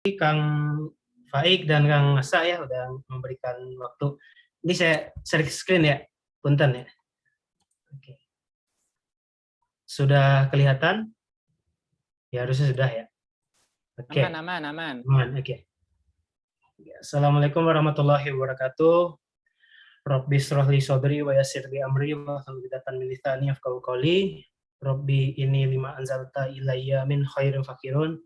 Kang Faik dan Kang Asa ya udah memberikan waktu. Ini saya share screen ya, punten ya. Oke. Sudah kelihatan? Ya harusnya sudah ya. Oke. Aman. Oke. Assalamualaikum warahmatullahi wabarakatuh. Rabbi shrah li sadri wa yassir li amri wa hlul 'uqdatam min lisani yafqahu qawli. Rabbi ini lima anzalta ilayya min khairin fakirun.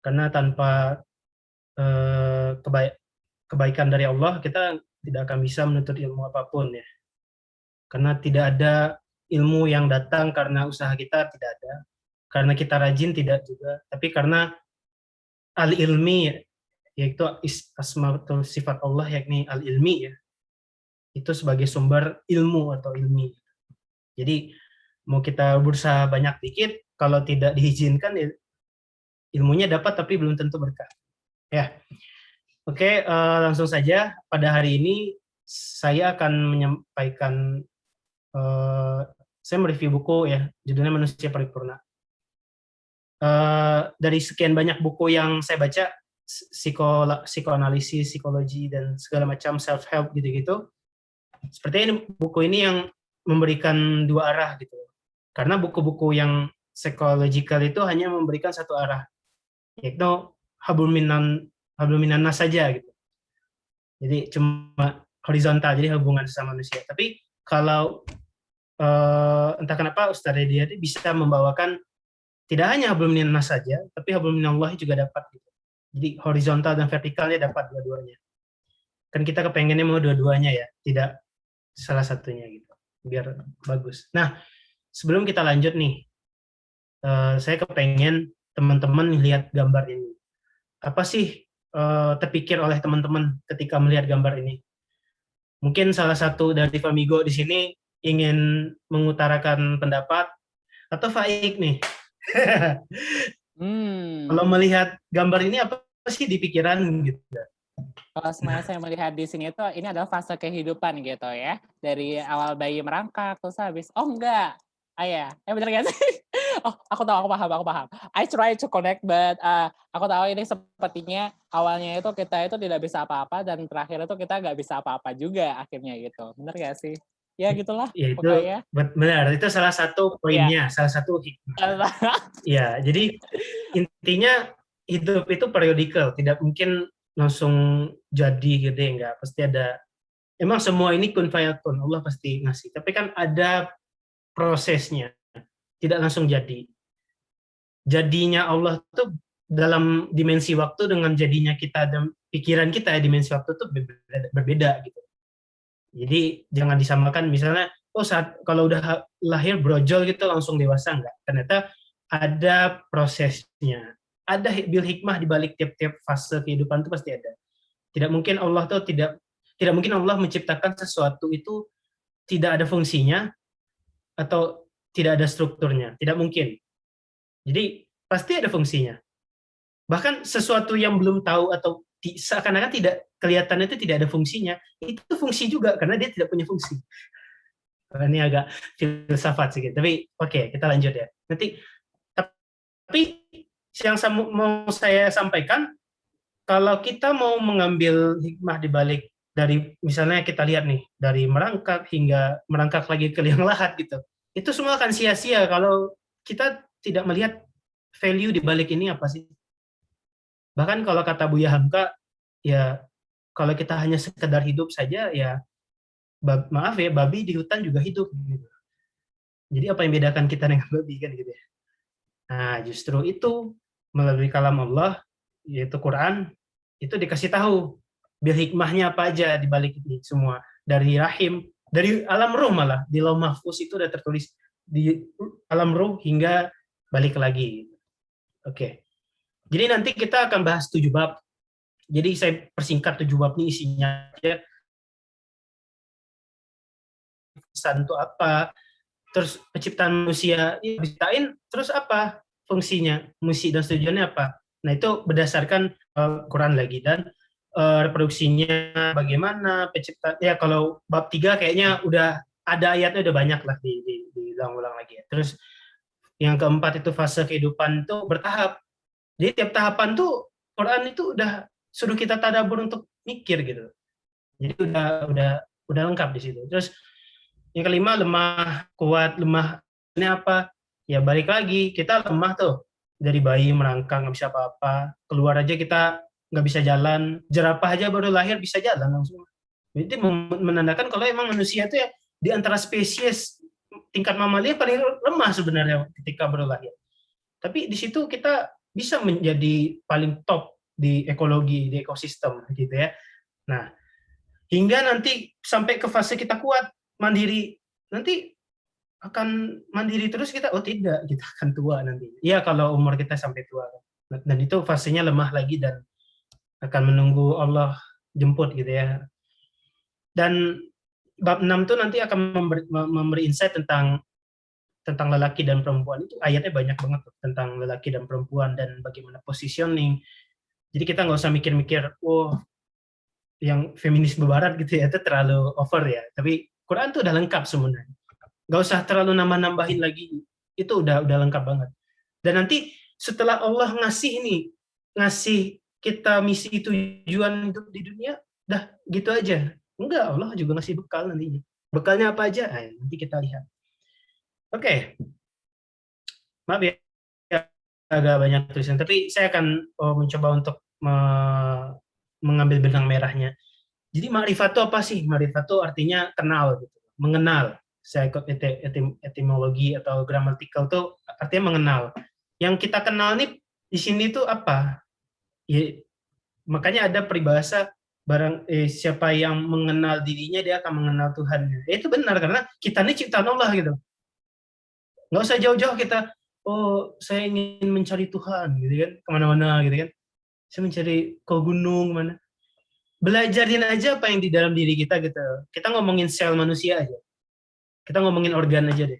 Karena tanpa kebaikan dari Allah, kita tidak akan bisa menuntut ilmu apapun ya. Karena tidak ada ilmu yang datang karena usaha kita, tidak ada. Karena kita rajin, tidak juga. Tapi karena al-ilmi, yaitu asmaul sifat Allah, yakni al-ilmi ya, itu sebagai sumber ilmu atau ilmi. Jadi mau kita berusaha banyak dikit, kalau tidak diizinkan ya, ilmunya dapat tapi belum tentu berkah. Ya, oke, langsung saja. Pada hari ini saya akan menyampaikan, saya mereview buku ya, judulnya Manusia Paripurna. Dari sekian banyak buku yang saya baca, psikoanalisis, psikologi, dan segala macam self-help gitu-gitu, sepertinya ini buku ini yang memberikan dua arah gitu. Karena buku-buku yang psychological itu hanya memberikan satu arah, yaitu hablum minan nas saja gitu. Jadi cuma horizontal, jadi hubungan sama manusia. Tapi kalau entah kenapa Ustaz Riyadi bisa membawakan tidak hanya hablum minan-nas saja, tapi hablum minallah juga dapat gitu. Jadi horizontal dan vertikalnya dapat dua-duanya. Kan kita kepengennya mau dua-duanya ya, tidak salah satunya gitu, biar bagus. Nah, sebelum kita lanjut nih, saya kepengen teman-teman lihat gambar ini. Apa sih terpikir oleh teman-teman ketika melihat gambar ini? Mungkin salah satu dari Famigo di sini ingin mengutarakan pendapat, atau Faik nih. Kalau melihat gambar ini apa sih di pikiran gitu? Kalau saya melihat di sini itu ini adalah fase kehidupan gitu ya. Dari awal bayi merangkak terus habis enggak. Ya, benar gak sih? Oh, aku paham. I try to connect but aku tahu ini sepertinya awalnya itu kita itu tidak bisa apa-apa dan terakhir itu kita nggak bisa apa-apa juga akhirnya gitu. Benar gak sih? Ya gitulah Ya itu pokoknya. benar, itu salah satu poinnya, salah satu hikmah. Ya, jadi intinya hidup itu periodikal, tidak mungkin langsung jadi gitu ya, enggak. Pasti ada, emang semua ini kun fayakun, Allah pasti ngasih. Tapi kan ada prosesnya, tidak langsung jadi. Jadinya Allah tuh dalam dimensi waktu dengan jadinya kita dan pikiran kita, dimensi waktu tuh berbeda gitu. Jadi jangan disamakan misalnya, saat kalau udah lahir brojol gitu langsung dewasa, enggak. Ternyata ada prosesnya. Ada bil hikmah di balik tiap-tiap fase kehidupan itu pasti ada. Tidak mungkin Allah tuh tidak mungkin Allah menciptakan sesuatu itu tidak ada fungsinya atau tidak ada strukturnya. Tidak mungkin. Jadi pasti ada fungsinya. Bahkan sesuatu yang belum tahu atau seakan-akan tidak kelihatan itu tidak ada fungsinya, itu fungsi juga karena dia tidak punya fungsi. Ini agak filsafat sedikit, tapi oke, kita lanjut ya. Tapi yang mau saya sampaikan, kalau kita mau mengambil hikmah di balik dari misalnya kita lihat nih dari merangkak hingga merangkak lagi ke liang lahat gitu, itu semua akan sia-sia kalau kita tidak melihat value di balik ini apa sih. Bahkan kalau kata Buya Hamka, ya kalau kita hanya sekedar hidup saja, ya maaf ya, babi di hutan juga hidup. Gitu. Jadi apa yang bedakan kita dengan babi kan gitu ya. Nah justru itu melalui kalam Allah, yaitu Quran, itu dikasih tahu bil hikmahnya apa aja di balik ini semua. Dari rahim, dari alam ruh malah, di lauh mahfuz itu udah tertulis di alam ruh hingga balik lagi. Oke. Jadi nanti kita akan bahas 7 bab. Jadi saya persingkat 7 bab ini isinya aja. Pesan itu apa? Terus penciptaan manusia diciptain, terus apa fungsinya? Misi dan tujuannya apa? Nah itu berdasarkan Quran lagi dan reproduksinya bagaimana pencipta ya. Kalau bab 3 kayaknya udah ada ayatnya udah banyak lah diulang-ulang lagi ya. Terus yang keempat itu fase kehidupan itu bertahap. Jadi tiap tahapan tuh Quran itu udah suruh kita tadabbur untuk mikir gitu. Jadi udah lengkap di situ. Terus yang kelima, lemah, kuat, lemah ini apa? Ya balik lagi, kita lemah tuh. Dari bayi merangkak nggak bisa apa-apa, keluar aja kita nggak bisa jalan, jerapah aja baru lahir bisa jalan langsung. Itu menandakan kalau emang manusia itu ya di antara spesies tingkat mamalia paling lemah sebenarnya ketika baru lahir. Tapi di situ kita bisa menjadi paling top di ekologi, di ekosistem gitu ya. Nah, hingga nanti sampai ke fase kita kuat, mandiri, nanti akan mandiri terus kita, oh tidak, kita akan tua nanti. Iya kalau umur kita sampai tua. Dan itu fasenya lemah lagi dan akan menunggu Allah jemput gitu ya. Dan bab 6 tuh nanti akan memberi insight tentang lelaki dan perempuan. Itu ayatnya banyak banget tuh, tentang lelaki dan perempuan dan bagaimana positioning. Jadi kita nggak usah mikir-mikir, oh yang feminisme barat gitu ya, itu terlalu over ya. Tapi Quran tuh udah lengkap sebenarnya. Nggak usah terlalu nambah-nambahin lagi. Itu udah lengkap banget. Dan nanti setelah Allah ngasih kita misi tujuan hidup di dunia, dah gitu aja. Enggak, Allah juga ngasih bekal nantinya. Bekalnya apa aja? Nah, nanti kita lihat. Oke. Maaf ya, agak banyak tulisan. Tapi saya akan mencoba untuk mengambil benang merahnya. Jadi makrifat itu apa sih? Makrifat itu artinya kenal, gitu. Mengenal. Saya ikut etimologi atau grammatical itu artinya mengenal. Yang kita kenal nih di sini tuh apa? Ya, makanya ada peribahasa siapa yang mengenal dirinya dia akan mengenal Tuhan. Ya, itu benar karena kita ini ciptaan Allah gitu. Nggak usah jauh-jauh kita, oh saya ingin mencari Tuhan gitu kan, kemana-mana gitu kan. Saya mencari ke gunung mana. Belajarin aja apa yang di dalam diri kita gitu. Kita ngomongin sel manusia aja. Kita ngomongin organ aja deh.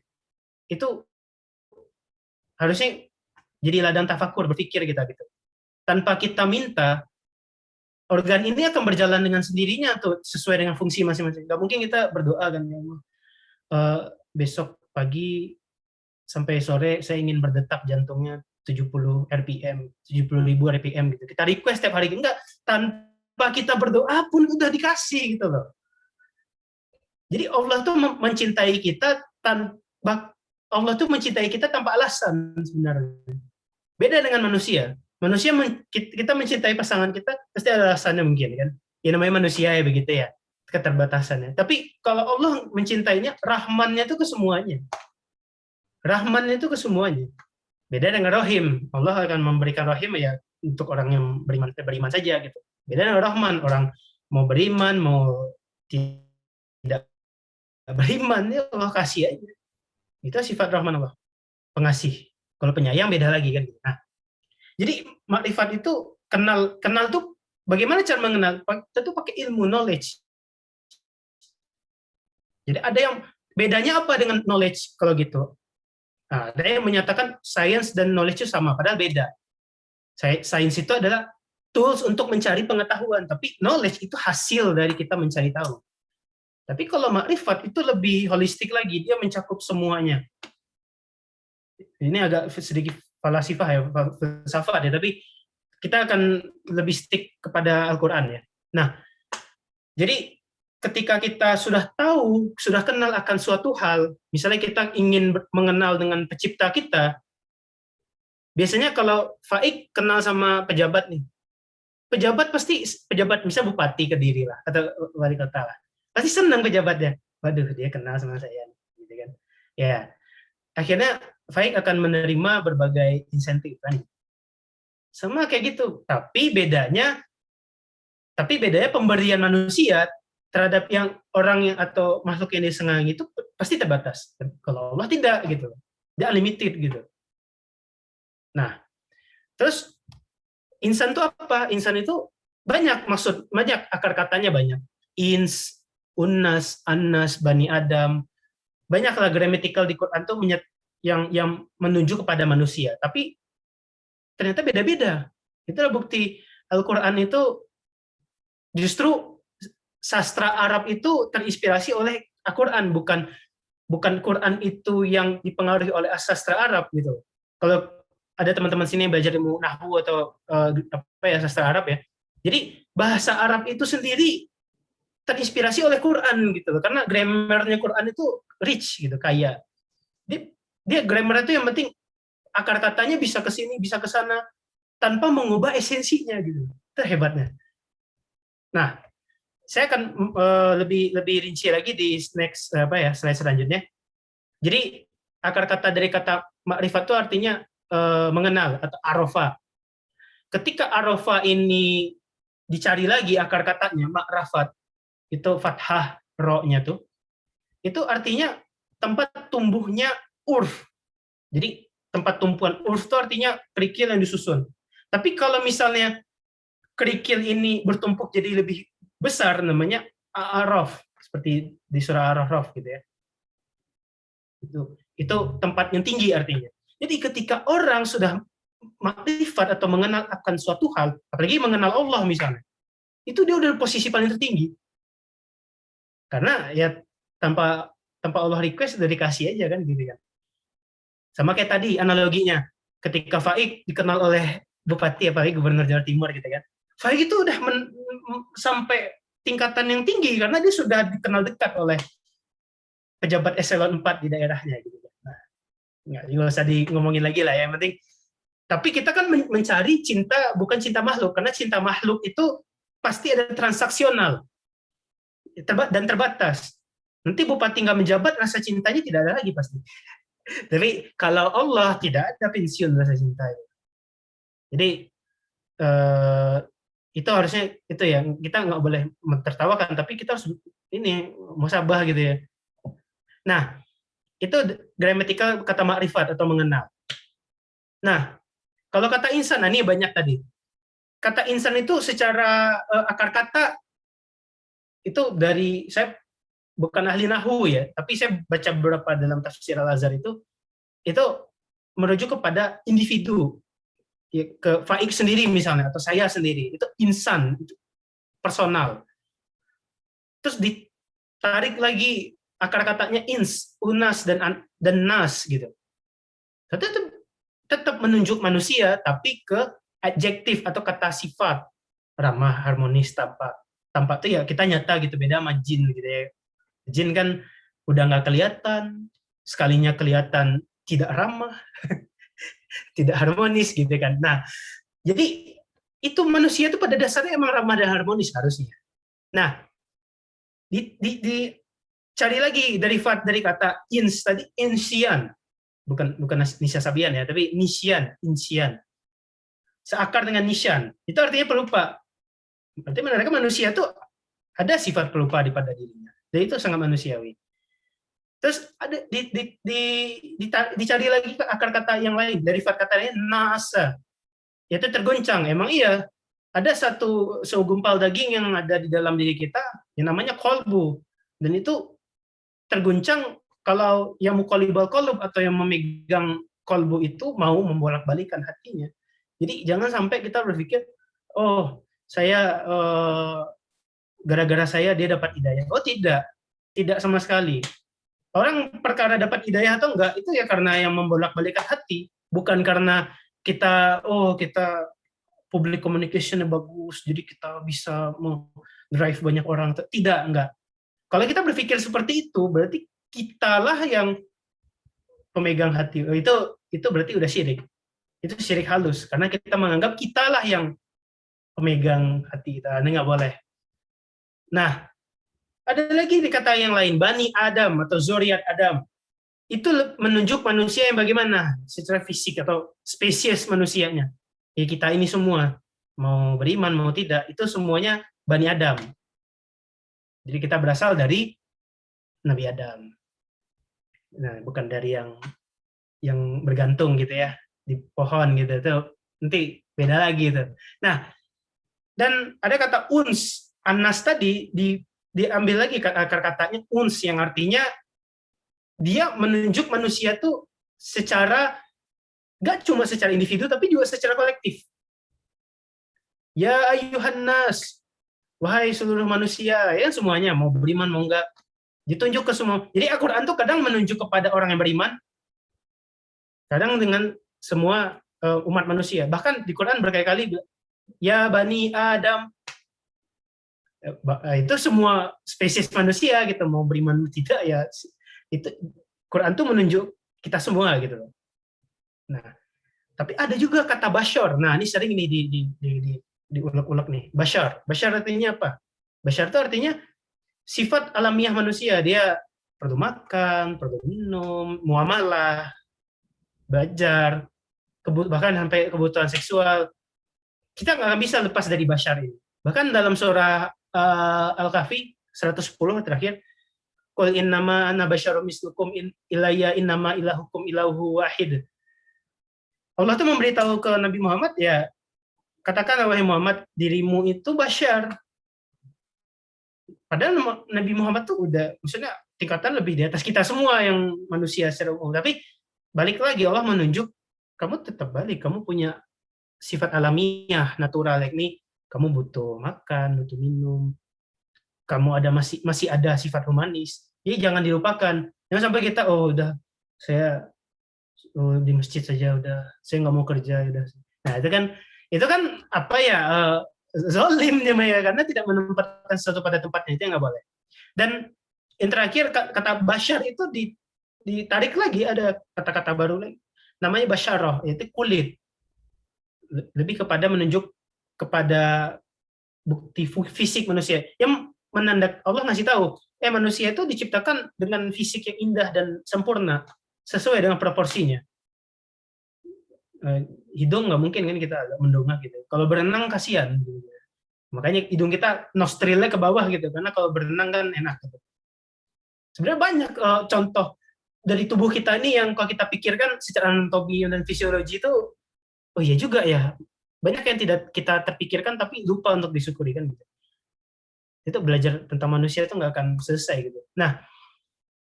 Itu harusnya jadi ladang tafakur, berpikir kita gitu. Tanpa kita minta, organ ini akan berjalan dengan sendirinya tuh sesuai dengan fungsi masing-masing. Gak mungkin kita berdoa kan ya, besok pagi sampai sore saya ingin berdetak jantungnya 70 RPM, 70.000 RPM gitu. Kita request setiap hari, enggak, tanpa kita berdoa pun udah dikasih gitu loh. Jadi Allah tuh mencintai kita tanpa alasan sebenarnya. Beda dengan manusia. Manusia kita mencintai pasangan kita pasti ada alasannya mungkin kan. Ya namanya manusia ya begitu ya. Keterbatasannya. Tapi kalau Allah mencintainya, rahmannya itu ke semuanya. Rahmannya itu ke semuanya. Beda dengan Rahim. Allah akan memberikan Rahim ya untuk orang yang beriman saja gitu. Beda dengan Rahman, orang mau beriman, mau tidak beriman, ya Allah kasih aja. Itu sifat Rahman Allah. Pengasih. Kalau penyayang beda lagi kan. Nah, jadi makrifat itu kenal tuh bagaimana cara mengenal? Tentu pakai ilmu, knowledge. Jadi ada yang bedanya apa dengan knowledge kalau gitu? Nah, ada yang menyatakan science dan knowledge itu sama, padahal beda. Science itu adalah tools untuk mencari pengetahuan, tapi knowledge itu hasil dari kita mencari tahu. Tapi kalau makrifat itu lebih holistik lagi, dia mencakup semuanya. Ini agak sedikit falasifah ya, filsafat ya, tapi kita akan lebih stick kepada Al-Quran ya. Nah, jadi ketika kita sudah tahu, sudah kenal akan suatu hal, misalnya kita ingin mengenal dengan pencipta kita, biasanya kalau Faik kenal sama pejabat nih, pejabat misalnya Bupati Kediri lah, atau wali kota lah, pasti senang pejabatnya. Waduh, dia kenal sama saya, gitu kan. Ya, akhirnya Faik akan menerima berbagai insentif kan. Sama kayak gitu. Tapi bedanya pemberian manusia terhadap yang orang yang atau makhluk yang disenangi itu pasti terbatas. Kalau Allah tidak gitu. Dia unlimited gitu. Nah, terus insan itu apa? Insan itu banyak akar katanya banyak. Ins, unnas, annas, bani Adam. Banyaklah grammatical di Quran itu yang menuju kepada manusia. Tapi ternyata beda-beda. Itulah bukti Al-Quran itu justru sastra Arab itu terinspirasi oleh Al-Quran, bukan Quran itu yang dipengaruhi oleh sastra Arab gitu. Kalau ada teman-teman sini yang belajar ilmu nahwu atau sastra Arab ya. Jadi bahasa Arab itu sendiri terinspirasi oleh Quran gitu loh, karena grammarnya Quran itu rich gitu, kaya. Dia grammar itu yang penting akar katanya bisa ke sini, bisa ke sana tanpa mengubah esensinya gitu. Itu hebatnya. Nah, saya akan lebih rinci lagi di slide selanjutnya. Jadi akar kata dari kata makrifat itu artinya mengenal atau arofa. Ketika arofa ini dicari lagi akar katanya makrifat, itu fathah ro-nya tuh, itu artinya tempat tumbuhnya urf. Jadi tempat tumpuan urf itu artinya kerikil yang disusun. Tapi kalau misalnya kerikil ini bertumpuk jadi lebih besar, namanya a'raf, seperti di surah Ar-Rahman gitu ya. Itu tempat yang tinggi artinya. Jadi ketika orang sudah makrifat atau mengenal akan suatu hal, apalagi mengenal Allah misalnya, itu dia udah posisi paling tertinggi. Karena ya tanpa Allah request udah dikasih aja kan gitu kan. Sama kayak tadi analoginya, ketika Faik dikenal oleh Bupati apalagi Gubernur Jawa Timur gitu kan. Faik itu udah sampai tingkatan yang tinggi karena dia sudah dikenal dekat oleh pejabat eselon 4 di daerahnya gitu. Nah, nggak usah ngomongin lagi lah ya, yang penting. Tapi kita kan mencari cinta bukan cinta makhluk, karena cinta makhluk itu pasti ada transaksional dan terbatas. Nanti bupati nggak menjabat, rasa cintanya tidak ada lagi pasti. Tapi kalau Allah tidak ada pensiun rasa cinta. Jadi itu harusnya itu ya, kita nggak boleh mentertawakan, tapi kita harus ini musabah gitu ya. Nah, itu gramatikal kata makrifat atau mengenal. Nah, kalau kata insan, nah ini banyak tadi. Kata insan itu secara akar kata itu dari, saya bukan ahli nahwu ya, tapi saya baca beberapa dalam tafsir Al-Azhar itu merujuk kepada individu, ya, ke Faik sendiri misalnya, atau saya sendiri, itu insan, itu personal. Terus ditarik lagi akar katanya ins, unas, dan nas gitu. Tetap menunjuk manusia, tapi ke adjektif atau kata sifat, ramah, harmonis, tampak itu ya kita nyata gitu, beda sama jin gitu ya. Jin kan udah nggak kelihatan, sekalinya kelihatan tidak ramah, tidak harmonis gitu kan. Nah, jadi itu manusia itu pada dasarnya emang ramah dan harmonis harusnya. Nah, cari lagi derivat dari kata ins tadi, insian, bukan Nisya Sabian ya, tapi insian. Seakar dengan nisyan, itu artinya pelupa. Berarti mereka manusia tuh ada sifat pelupa pada dirinya. Jadi itu sangat manusiawi. Terus ada dicari lagi akar kata yang lain, derivat katanya nasa, yaitu tergoncang. Emang iya, ada satu segumpal daging yang ada di dalam diri kita yang namanya kolbu, dan itu terguncang kalau yang mukolibal kolub atau yang memegang kolbu itu mau membolak-balikan hatinya. Jadi jangan sampai kita berpikir, oh saya gara-gara saya dia dapat hidayah. Oh tidak sama sekali. Orang perkara dapat hidayah atau enggak itu ya karena yang membolak-balikan hati, bukan karena kita public communication-nya bagus, jadi kita bisa drive banyak orang. Tidak, enggak. Kalau kita berpikir seperti itu, berarti kitalah yang pemegang hati. Itu berarti udah syirik. Itu syirik halus, karena kita menganggap kitalah yang pemegang hati kita. Ini nggak boleh. Nah, ada lagi di kata yang lain, Bani Adam atau Zuriat Adam. Itu menunjuk manusia yang bagaimana secara fisik atau spesies manusianya. Ya kita ini semua, mau beriman mau tidak, itu semuanya Bani Adam. Jadi kita berasal dari Nabi Adam. Nah, bukan dari yang bergantung gitu ya di pohon gitu. Itu nanti beda lagi itu. Nah, dan ada kata uns, anas tadi diambil lagi akar katanya uns, yang artinya dia menunjuk manusia tuh secara gak cuma secara individu tapi juga secara kolektif. Ya ayuhan nas, wahai seluruh manusia, ya semuanya mau beriman mau enggak, ditunjuk ke semua. Jadi Al-Quran tuh kadang menunjuk kepada orang yang beriman, kadang dengan semua umat manusia. Bahkan di Quran berkali-kali ya Bani Adam, itu semua spesies manusia gitu, mau beriman tidak ya itu Quran tuh menunjuk kita semua gitu loh. Nah, tapi ada juga kata bashar. Nah, ini sering ini diulek-ulek nih. Bashar. Bashar artinya apa? Bashar itu artinya sifat alamiah manusia. Dia perlu makan, perlu minum, muamalah, belajar, bahkan sampai kebutuhan seksual. Kita nggak bisa lepas dari bashar ini. Bahkan dalam surah Al-Kahfi 110 terakhir, qul innama ana basyarum mislukum ilayya innama ilahukum ilahu wahid. Allah tuh memberitahu ke Nabi Muhammad, ya katakan wahai Muhammad, dirimu itu bashar. Padahal Nabi Muhammad tuh udah, maksudnya tingkatan lebih di atas kita semua yang manusia secara umum. Tapi balik lagi Allah menunjuk, kamu tetap balik, kamu punya sifat alamiah, natural, yakni kamu butuh makan, butuh minum, kamu ada masih ada sifat humanis. Jadi jangan dilupakan. Jangan sampai kita udah saya di masjid saja udah, saya nggak mau kerja udah. Nah itu kan apa ya, zolim namanya, karena tidak menempatkan sesuatu pada tempatnya, itu nggak boleh. Dan yang terakhir kata bashar itu ditarik lagi, ada kata-kata baru lagi, namanya basyaroh, yaitu kulit, lebih kepada menunjuk kepada bukti fisik manusia yang menandak. Allah ngasih tahu manusia itu diciptakan dengan fisik yang indah dan sempurna sesuai dengan proporsinya. Hidung nggak mungkin kan kita agak mendongak gitu. Kalau berenang kasihan. Gitu. Makanya hidung kita nostrilnya ke bawah gitu, karena kalau berenang kan enak. Gitu. Sebenarnya banyak contoh dari tubuh kita ini yang kalau kita pikirkan secara anatomi dan fisiologi itu, oh iya juga ya. Banyak yang tidak kita terpikirkan tapi lupa untuk disyukuri kan gitu. Itu belajar tentang manusia itu nggak akan selesai gitu. Nah,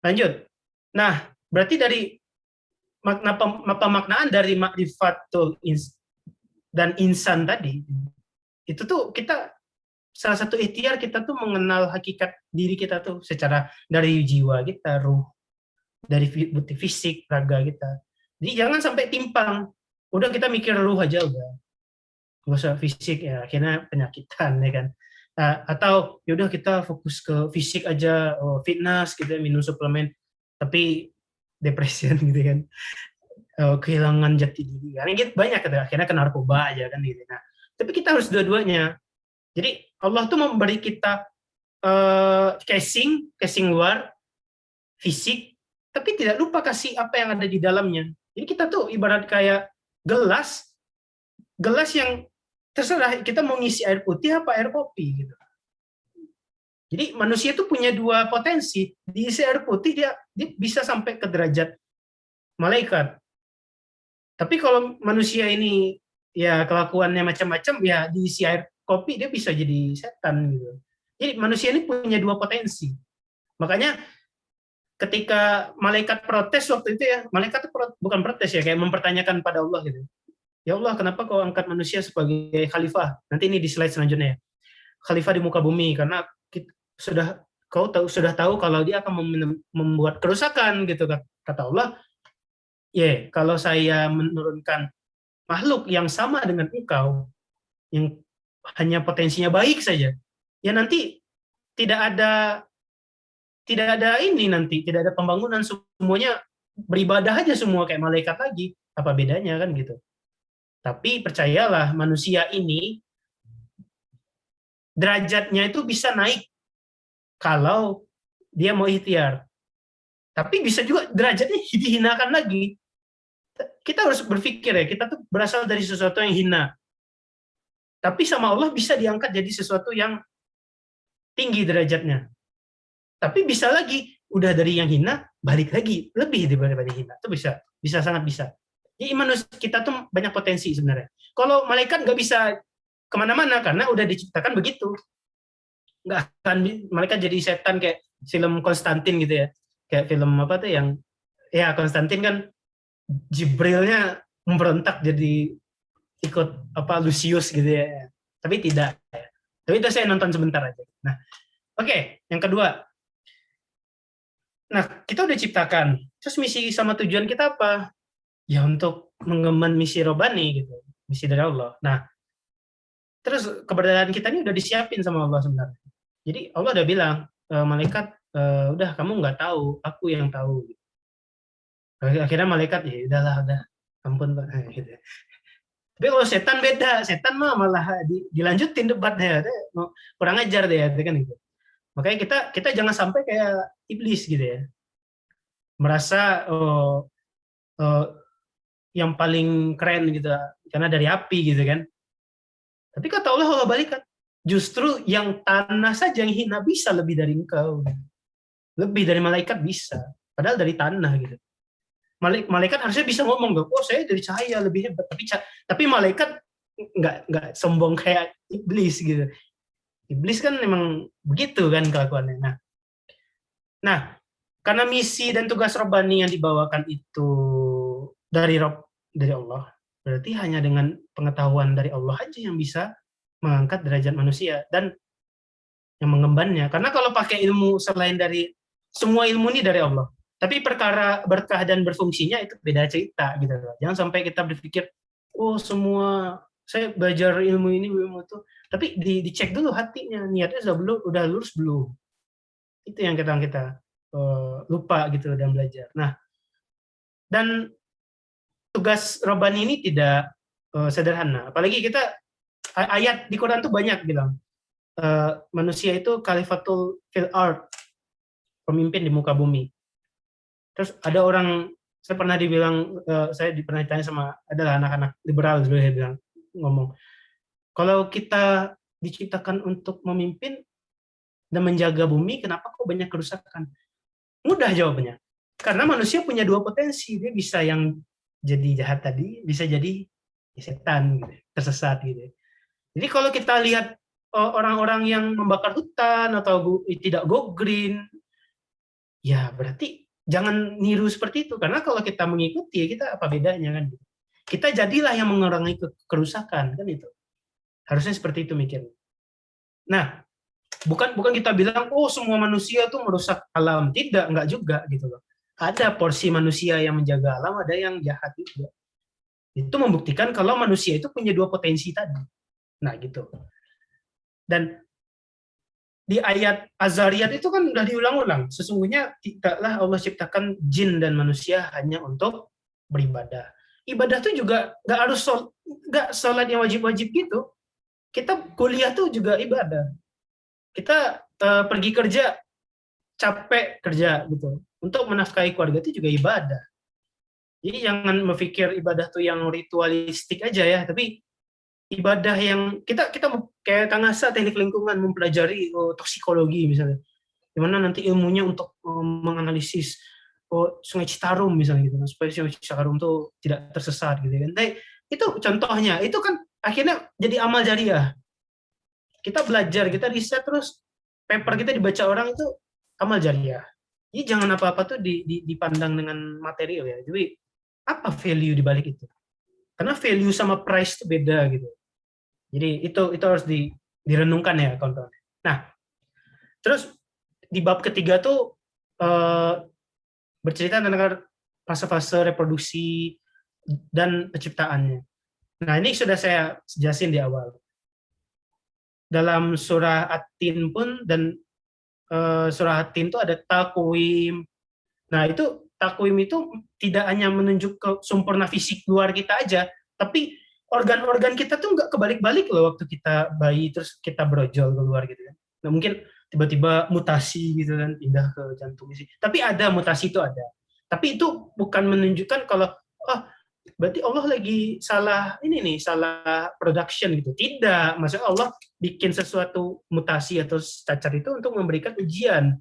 lanjut. Nah, berarti dari pemaknaan dari makrifatul dan insan tadi, itu tuh kita salah satu ikhtiar kita tuh mengenal hakikat diri kita tuh secara dari jiwa kita, ruh, dari bukti fisik, raga kita. Jadi jangan sampai timpang. Udah kita mikir ruh aja udah. Nggak usah fisik ya, akhirnya penyakitan ya kan. Atau yaudah kita fokus ke fisik aja, fitness gitu, minum suplemen, tapi depresi gitu kan, kehilangan jati diri kan, gitu banyak gitu. Akhirnya ke narkoba aja kan gitu. Nah, tapi kita harus dua-duanya. Jadi Allah tuh memberi kita casing luar, fisik, tapi tidak lupa kasih apa yang ada di dalamnya. Jadi kita tuh ibarat kayak gelas yang terserah kita mau ngisi air putih apa air kopi gitu. Jadi manusia itu punya dua potensi. Diisi air putih dia bisa sampai ke derajat malaikat. Tapi kalau manusia ini ya kelakuannya macam-macam, ya diisi air kopi dia bisa jadi setan gitu. Jadi manusia ini punya dua potensi. Makanya ketika malaikat protes waktu itu ya, malaikat itu bukan protes ya, kayak mempertanyakan pada Allah gitu. Ya Allah, kenapa kau angkat manusia sebagai khalifah? Nanti ini di slide selanjutnya ya. Khalifah di muka bumi, karena kau sudah tahu kalau dia akan membuat kerusakan gitu, kata Allah. Ya, kalau saya menurunkan makhluk yang sama dengan engkau, yang hanya potensinya baik saja, ya nanti tidak ada pembangunan, semuanya beribadah aja semua kayak malaikat lagi. Apa bedanya kan gitu. Tapi percayalah, manusia ini derajatnya itu bisa naik kalau dia mau ikhtiar. Tapi bisa juga derajatnya dihinakan lagi. Kita harus berpikir ya, kita tuh berasal dari sesuatu yang hina. Tapi sama Allah bisa diangkat jadi sesuatu yang tinggi derajatnya. Tapi bisa lagi, udah dari yang hina, balik lagi, lebih daripada hina. Itu bisa sangat bisa. Jadi manusia kita tuh banyak potensi sebenarnya. Kalau malaikat nggak bisa kemana-mana karena udah diciptakan begitu. Nggak akan malaikat jadi setan kayak film Konstantin gitu ya. Kayak film apa tuh yang ya Konstantin kan Jibrilnya memberontak jadi ikut Lucius gitu ya. Tapi tidak. Tapi itu saya nonton sebentar aja. Nah, oke, yang kedua. Nah, kita udah ciptakan. Terus misi sama tujuan kita apa? Ya untuk mengemban misi robani gitu, misi dari Allah. Nah, terus keberadaan kita ini udah disiapin sama Allah sebenarnya. Jadi Allah udah bilang, malaikat, udah kamu nggak tahu, aku yang tahu. Akhirnya malaikat, ya udahlah, udah, ampun Pak, gitu. Tapi kalau setan beda, setan mah malah dilanjutin debatnya, kurang ajar deh, kan gitu. Makanya kita jangan sampai kayak iblis gitu ya, merasa yang paling keren gitu, karena dari api gitu kan. Tapi kata Allah, Allah balikan. Justru yang tanah saja yang hina bisa lebih dari engkau. Lebih dari malaikat bisa. Padahal dari tanah gitu. Malaikat harusnya bisa ngomong, oh saya dari cahaya lebih hebat. Tapi malaikat nggak sombong kayak iblis gitu. Iblis kan memang begitu kan kelakuannya. Nah, karena misi dan tugas Rabbani yang dibawakan itu dari Allah, berarti hanya dengan pengetahuan dari Allah aja yang bisa mengangkat derajat manusia dan yang mengembannya. Karena kalau pakai ilmu selain dari, semua ilmu ini dari Allah. Tapi perkara berkah dan berfungsinya itu beda cerita gitu. Jangan sampai kita berpikir, oh semua saya belajar ilmu ini, ilmu itu. Tapi dicek dulu hatinya, niatnya udah lurus belum. Itu yang kita lupa gitu dalam belajar. Nah, dan tugas Rabbani ini tidak sederhana. Apalagi kita, ayat di Quran tuh banyak bilang, manusia itu khalifatul fil ard, pemimpin di muka bumi. Terus ada orang, saya pernah dibilang, saya pernah ditanya sama, adalah anak-anak liberal dulu, dia bilang, ngomong, kalau kita diciptakan untuk memimpin dan menjaga bumi, kenapa kok banyak kerusakan? Mudah jawabannya. Karena manusia punya dua potensi, dia bisa yang jadi jahat tadi, bisa jadi setan, gitu, tersesat gitu. Jadi kalau kita lihat orang-orang yang membakar hutan atau tidak go green, ya berarti jangan niru seperti itu, karena kalau kita mengikuti, kita apa bedanya kan? Kita jadilah yang mengurangi kerusakan kan itu. Harusnya seperti itu mikir. Nah, bukan kita bilang oh semua manusia tuh merusak alam, tidak, enggak juga gitu loh. Ada porsi manusia yang menjaga alam, ada yang jahat juga. Itu membuktikan kalau manusia itu punya dua potensi tadi. Nah gitu. Dan di ayat Az-Zariyat itu kan udah diulang-ulang. Sesungguhnya tidaklah Allah ciptakan jin dan manusia hanya untuk beribadah. Ibadah tuh juga nggak harus nggak sholat yang wajib-wajib gitu. Kita kuliah tuh juga ibadah. Kita pergi kerja, capek kerja gitu. Untuk menafkahi keluarga itu juga ibadah. Jadi jangan berpikir ibadah tuh yang ritualistik aja ya, tapi ibadah yang kita kayak Kang Asa teknik lingkungan mempelajari toksikologi misalnya, gimana nanti ilmunya untuk menganalisis Sungai Citarum misalnya gitu, supaya Sungai Citarum tuh tidak tersesat gitu kan. Nah, itu contohnya, itu kan akhirnya jadi amal jariah. Kita belajar, kita riset, terus paper kita dibaca orang, itu amal jariah. Jadi jangan apa-apa tuh dipandang dengan material ya. Jadi apa value di balik itu? Karena value sama price itu beda gitu. Jadi itu harus direnungkan ya kawan-kawan. Nah, terus di bab ketiga tuh bercerita tentang fase-fase reproduksi dan penciptaannya. Nah, ini sudah saya jelasin di awal. Dalam surah At-Tin pun, dan surah At-Tin itu ada takwim. Nah, itu takwim itu tidak hanya menunjuk ke sempurna fisik luar kita aja, tapi organ-organ kita tuh nggak kebalik-balik loh waktu kita bayi terus kita brojol keluar gitu kan. Nah, mungkin tiba-tiba mutasi gitu kan, pindah ke jantung sih. Tapi ada mutasi, itu ada. Tapi itu bukan menunjukkan kalau berarti Allah lagi salah ini nih, salah production gitu. Tidak, maksudnya Allah bikin sesuatu mutasi atau cacat itu untuk memberikan ujian.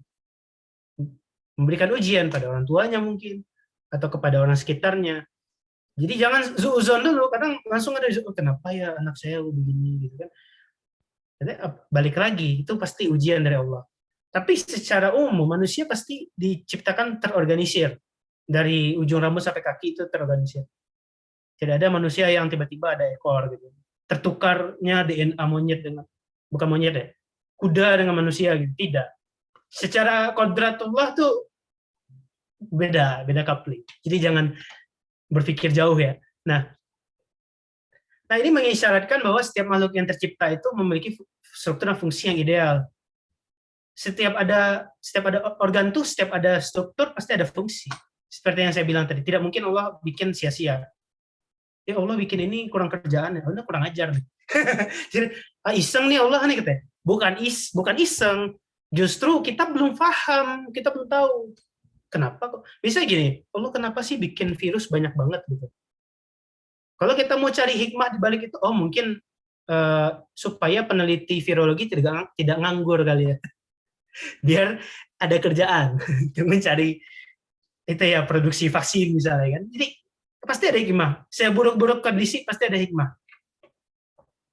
Memberikan ujian pada orang tuanya mungkin, atau kepada orang sekitarnya. Jadi jangan suuzon dulu, kadang langsung ada kenapa ya anak saya begini gitu kan. Jadi balik lagi, itu pasti ujian dari Allah. Tapi secara umum manusia pasti diciptakan terorganisir. Dari ujung rambut sampai kaki itu terorganisir. Tidak ada manusia yang tiba-tiba ada ekor gitu. Tertukarnya DNA monyet dengan, bukan monyet ya, kuda dengan manusia gitu. Tidak. Secara kodratullah tuh beda coupling. Jadi jangan berpikir jauh ya. Nah, ini mengisyaratkan bahwa setiap makhluk yang tercipta itu memiliki struktur dan fungsi yang ideal. Setiap ada organ tuh, setiap ada struktur pasti ada fungsi. Seperti yang saya bilang tadi, tidak mungkin Allah bikin sia-sia. Ya Allah bikin ini kurang kerjaan, ya Allah kurang ajar nih. Jadi iseng nih Allah nih katanya. Bukan iseng, justru kita belum paham, kita belum tahu kenapa kok bisa gini. Allah kenapa sih bikin virus banyak banget gitu? Kalau kita mau cari hikmah di balik itu, oh mungkin supaya peneliti virologi tidak nganggur kali ya, biar ada kerjaan mencari itu ya, produksi vaksin misalnya kan. Jadi pasti ada hikmah. Saya buruk-buruk kondisi pasti ada hikmah.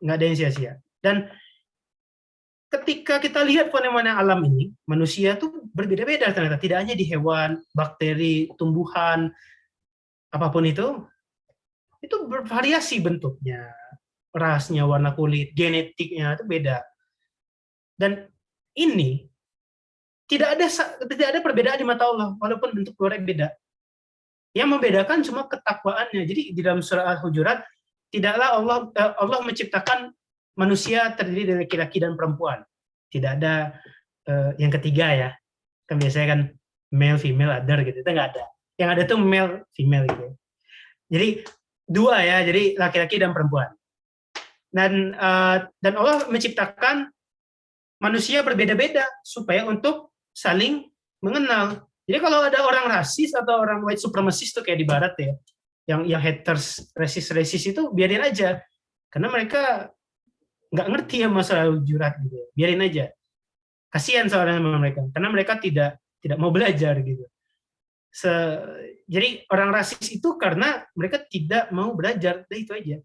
Nggak ada yang sia-sia. Dan ketika kita lihat fenomena alam ini, manusia tuh berbeda-beda ternyata. Tidak hanya di hewan, bakteri, tumbuhan, apapun itu bervariasi bentuknya, rasnya, warna kulit, genetiknya itu beda. Dan ini tidak ada perbedaan di mata Allah, walaupun bentuk luarnya beda. Yang membedakan cuma ketakwaannya. Jadi di dalam surah Al-Hujurat, tidaklah Allah menciptakan manusia terdiri dari laki-laki dan perempuan. Tidak ada yang ketiga ya. Kan biasanya kan male, female, other gitu. Itu nggak ada. Yang ada tuh male, female gitu. Jadi dua ya, jadi laki-laki dan perempuan. Dan Allah menciptakan manusia berbeda-beda supaya untuk saling mengenal. Jadi kalau ada orang rasis atau orang white supremacist tuh kayak di barat ya, yang haters, rasis itu biarin aja, karena mereka nggak ngerti ya masalah jurat gitu, biarin aja. Kasihan soalnya sama mereka, karena mereka tidak mau belajar gitu. Jadi orang rasis itu karena mereka tidak mau belajar, itu aja.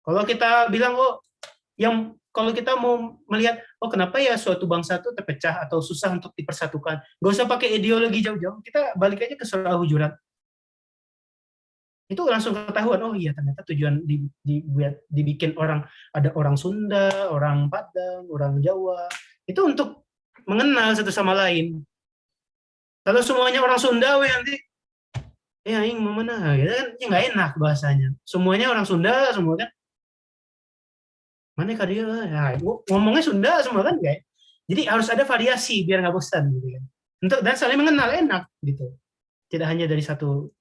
Kalau kita bilang kalau kita mau melihat kenapa ya suatu bangsa itu terpecah atau susah untuk dipersatukan, nggak usah pakai ideologi jauh-jauh, kita balik aja ke surah Al-Hujurat. Itu langsung ketahuan, oh iya ternyata tujuan dibikin ada orang Sunda, orang Padang, orang Jawa, itu untuk mengenal satu sama lain. Kalau semuanya orang Sunda, nanti aing mau mana, gitu kan nggak enak bahasanya. Semuanya orang Sunda, semua kan. Mana kah dia? Nah, ngomongnya Sunda semua kan kayak. Jadi harus ada variasi biar nggak bosan gitu kan. Dan saling mengenal enak gitu. Tidak hanya dari satu.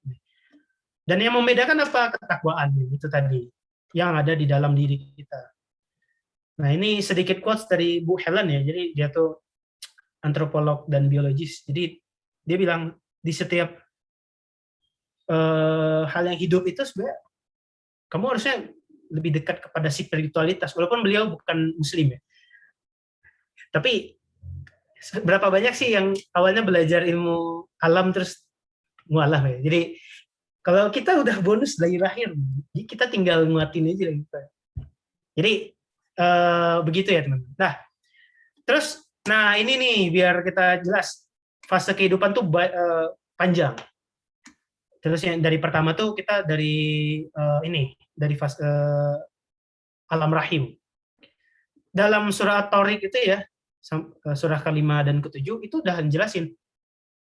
Dan yang membedakan apa? Ketakwaan itu tadi yang ada di dalam diri kita. Nah, ini sedikit quotes dari Bu Helen ya. Jadi dia tuh antropolog dan biologis. Jadi dia bilang di setiap hal yang hidup itu sebenarnya kamu harusnya lebih dekat kepada spiritualitas, walaupun beliau bukan muslim ya. Tapi berapa banyak sih yang awalnya belajar ilmu alam terus mualaf ya. Jadi kalau kita udah bonus dari lahir, kita tinggal nguatin aja gitu. Jadi begitu ya teman. Nah, ini nih biar kita jelas, fase kehidupan tuh panjang. Terus yang dari pertama tuh kita dari dari fase alam rahim. Dalam surah At-Tariq itu ya, surah ke-5 dan ke-7 itu udah jelasin.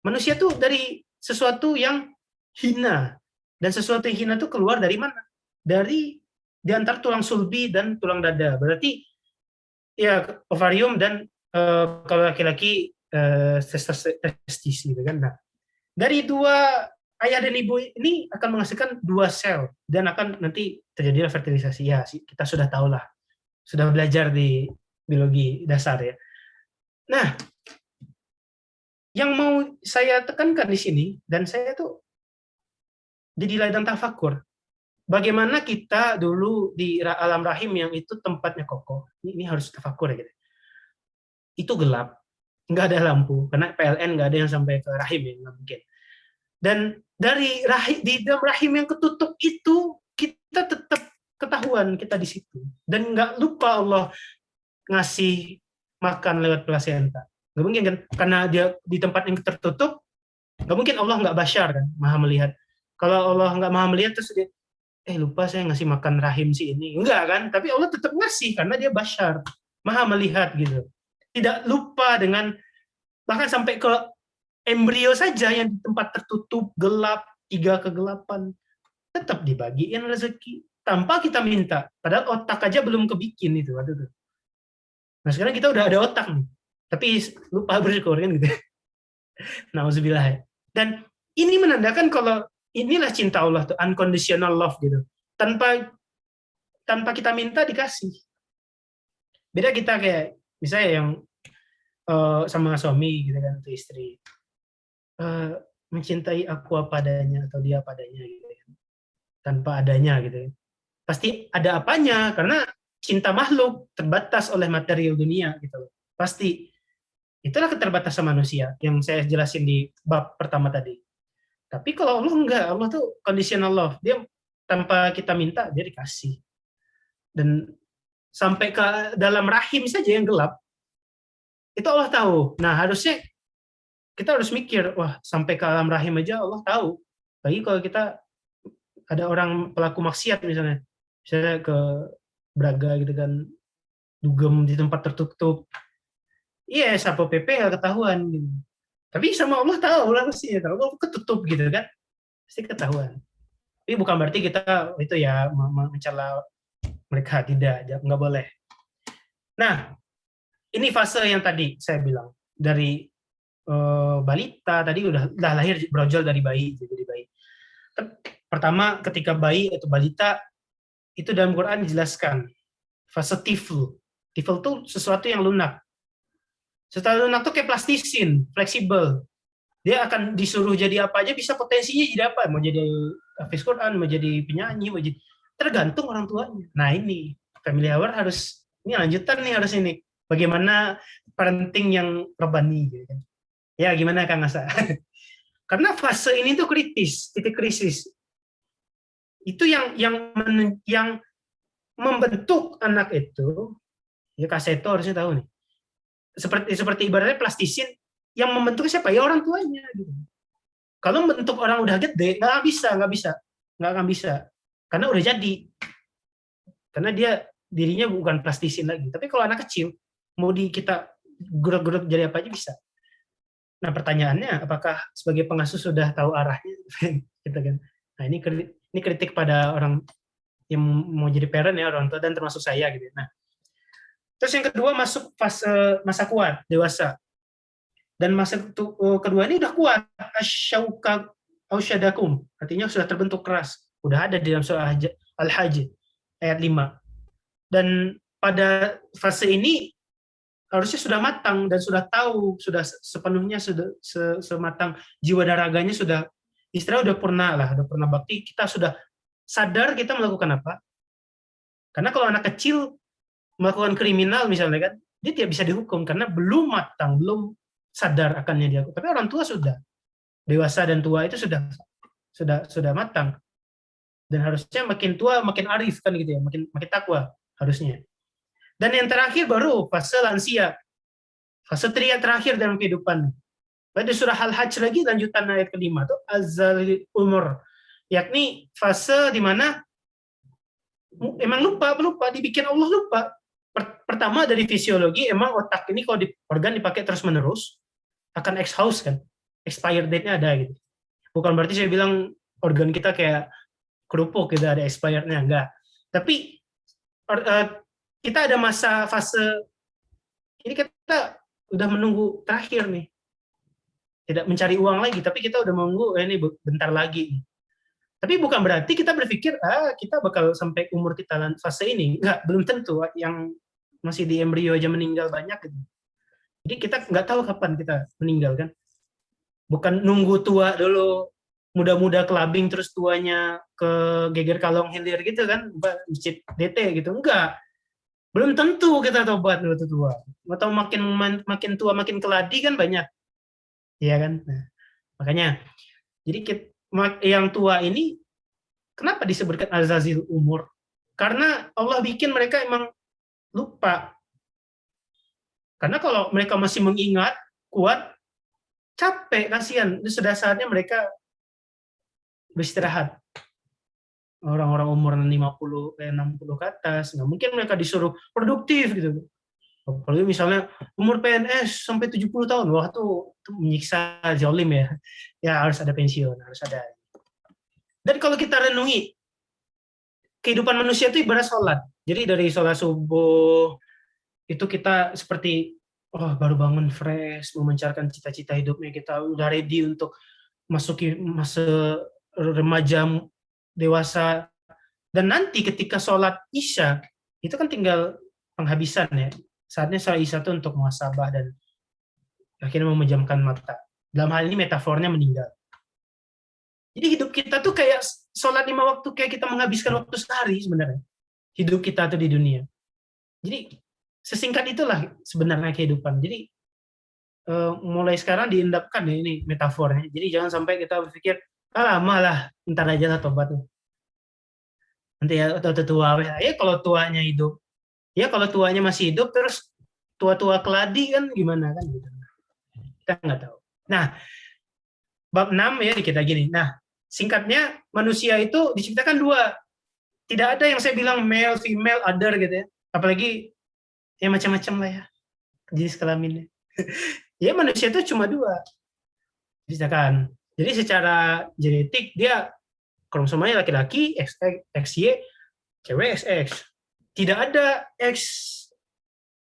Manusia tuh dari sesuatu yang hina. Dan sesuatu yang hina tuh keluar dari mana? Dari di antara tulang sulbi dan tulang dada. Berarti ya ovarium dan kalau laki-laki testis gitu kan. Nah, dari dua ayah dan ibu ini akan menghasilkan 2 sel dan akan nanti terjadi fertilisasi. Ya, kita sudah tahu lah. Sudah belajar di biologi dasar ya. Nah, yang mau saya tekankan di sini, dan saya tuh jadi ladang tafakur, bagaimana kita dulu di alam rahim yang itu tempatnya kokoh, ini harus tafakur ya gitu. Itu gelap, nggak ada lampu, karena PLN nggak ada yang sampai ke rahim ya, nggak mungkin. Dan di dalam rahim yang ketutup itu, kita tetap ketahuan kita di situ. Dan nggak lupa Allah ngasih makan lewat plasenta. Nggak mungkin kan, karena dia di tempat yang tertutup, nggak mungkin Allah nggak basyar kan, maha melihat. Kalau Allah nggak maha melihat, terus dia, lupa saya ngasih makan rahim si ini. Enggak kan, tapi Allah tetap ngasih, karena dia basyar, maha melihat gitu. Tidak lupa dengan, bahkan sampai ke embrio saja yang di tempat tertutup, gelap, 3 kegelapan, tetap dibagiin rezeki tanpa kita minta. Padahal otak aja belum kebikin itu waktu itu. Nah sekarang kita udah ada otak nih, tapi lupa bersyukur kan gitu. Nauzubillah ya. Dan ini menandakan kalau inilah cinta Allah tuh, unconditional love gitu. Tanpa kita minta dikasih. Beda kita kayak misalnya yang sama suami gitu kan, atau istri mencintai aku apa adanya atau dia apa adanya gitu kan. Tanpa adanya gitu kan. Pasti ada apanya karena cinta makhluk terbatas oleh material dunia gitu. Pasti itulah keterbatasan manusia yang saya jelasin di bab pertama tadi. Tapi kalau Allah enggak, Allah tuh conditional love. Dia tanpa kita minta dia dikasih. Dan sampai ke dalam rahim saja yang gelap, itu Allah tahu. Nah, harusnya kita harus mikir, wah, sampai ke alam rahim aja Allah tahu. Bagi kalau kita ada orang pelaku maksiat misalnya ke Braga gitu kan, dugem di tempat tertutup. Iya, Satpol PP nggak ketahuan gitu. Tapi sama Allah tahu lah pasti, kalau ketutup gitu kan, pasti ketahuan. Tapi bukan berarti kita itu ya mencela mereka, tidak nggak boleh. Nah, ini fase yang tadi saya bilang dari balita tadi udah lahir brojol dari bayi jadi bayi. Pertama ketika bayi atau balita itu dalam Quran dijelaskan fase tifl. Tifl itu sesuatu yang lunak. Setelah lunak tuh kayak plastisin, fleksibel. Dia akan disuruh jadi apa aja bisa potensinya jadi apa? Mau jadi hafiz Quran, mau jadi penyanyi, mau jadi tergantung orang tuanya. Nah ini family hour harus ini lanjutan nih harus ini. Bagaimana parenting yang rabani gitu kan. Ya gimana Kang Asa? Karena fase ini tuh kritis, titik krisis. Itu yang membentuk anak itu, ya Kak Seto harusnya tahu nih. Seperti ibaratnya plastisin, yang membentuk siapa? Ya orang tuanya. Gitu. Kalau membentuk orang udah gede, nggak akan bisa. Karena udah jadi. Karena dia dirinya bukan plastisin lagi. Tapi kalau anak kecil, mau kita gerut-gerut jadi apa aja bisa. Nah pertanyaannya, apakah sebagai pengasuh sudah tahu arahnya, gitu kan? Nah ini kritik pada orang yang mau jadi parent ya, orang tua dan termasuk saya gitu. Nah, terus yang kedua masuk fase masa kuat, dewasa. Dan masa kedua ini udah kuat, asyauka ausyadakum, artinya sudah terbentuk keras, udah ada di dalam surah Al-Hajj ayat 5. Dan pada fase ini harusnya sudah matang dan sudah tahu, sudah sepenuhnya sudah sematang jiwa dan raganya sudah istilahnya udah purna bakti, kita sudah sadar kita melakukan apa. Karena kalau anak kecil melakukan kriminal misalnya kan, dia tidak bisa dihukum karena belum matang, belum sadar akannya dia. Tapi orang tua sudah dewasa dan tua itu sudah matang. Dan harusnya makin tua makin arif kan gitu ya, makin takwa harusnya. Dan yang terakhir baru fase lansia. Fase terakhir dalam kehidupan. Pada surah Al-Hajj lagi lanjutan ayat kelima tuh azalil umur. Yakni fase di mana emang lupa, dibikin Allah lupa. Pertama dari fisiologi, emang otak ini kalau organ dipakai terus-menerus akan exhaust kan. Expired date-nya ada gitu. Bukan berarti saya bilang organ kita kayak kerupuk gitu ada expired-nya, enggak. Tapi kita ada masa fase ini kita udah menunggu terakhir nih, tidak mencari uang lagi, tapi kita udah menunggu ini bentar lagi. Tapi bukan berarti kita berpikir kita bakal sampai umur kita fase ini, enggak, belum tentu. Yang masih di embrio aja meninggal banyak gitu. Jadi kita nggak tahu kapan kita meninggal kan. Bukan nunggu tua dulu, muda-muda kelabing terus tuanya ke geger kalong hilir gitu kan, masjid DT gitu, enggak. Belum tentu kita tobat waktu tua. Atau makin tua makin keladi kan banyak. Iya kan? Nah, makanya jadi yang tua ini kenapa disebutkan azazil umur? Karena Allah bikin mereka emang lupa. Karena kalau mereka masih mengingat, kuat, capek, kasihan. Itu sudah saatnya mereka beristirahat. Orang-orang umur 60 ke atas, nggak mungkin mereka disuruh produktif gitu. Kalau misalnya umur PNS sampai 70 tahun, wah itu menyiksa, zalim ya. Ya harus ada pensiun, harus ada. Dan kalau kita renungi, kehidupan manusia itu ibarat sholat. Jadi dari sholat subuh, itu kita seperti, oh baru bangun fresh, memancarkan cita-cita hidupnya, kita udah ready untuk masuki masa remaja, dewasa. Dan nanti ketika sholat Isya, itu kan tinggal penghabisan ya. Saatnya sholat Isya itu untuk muhasabah dan akhirnya memejamkan mata. Dalam hal ini metafornya meninggal. Jadi hidup kita tuh kayak sholat 5 waktu, kayak kita menghabiskan waktu sehari sebenarnya. Hidup kita tuh di dunia. Jadi sesingkat itulah sebenarnya kehidupan. Jadi mulai sekarang diendapkan ya ini metafornya. Jadi jangan sampai kita berpikir, lama lah, ntar aja lah tobat tuh. Nanti ya atau tua ya kalau tuanya hidup. Ya kalau tuanya masih hidup terus tua-tua keladi kan gimana kan gitu. Kita nggak tahu. Nah, bab 6 ya kita gini. Nah, singkatnya manusia itu diciptakan dua. Tidak ada yang saya bilang male, female, other gitu ya. Apalagi ya macam-macam lah ya jenis kelaminnya. Ya manusia itu cuma dua. Misalkan. Jadi secara genetik dia kromosomanya laki-laki XY, cewek XX. Tidak ada X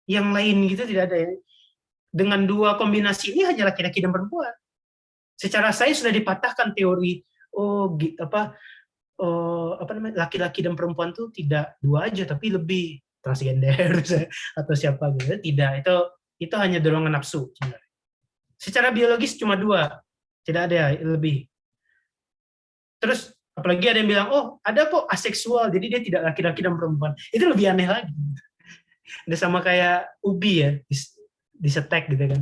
yang lain gitu, tidak ada ya. Dengan dua kombinasi ini hanya laki-laki dan perempuan. Secara sains sudah dipatahkan teori laki-laki dan perempuan tuh tidak dua aja tapi lebih transgender atau siapa gitu. Tidak, itu hanya dorongan nafsu sebenarnya. Secara biologis cuma dua, tidak ada lebih. Terus apalagi ada yang bilang, oh ada kok aseksual, jadi dia tidak laki-laki dan perempuan. Itu lebih aneh lagi. Udah sama kayak ubi ya, disetek gitu kan.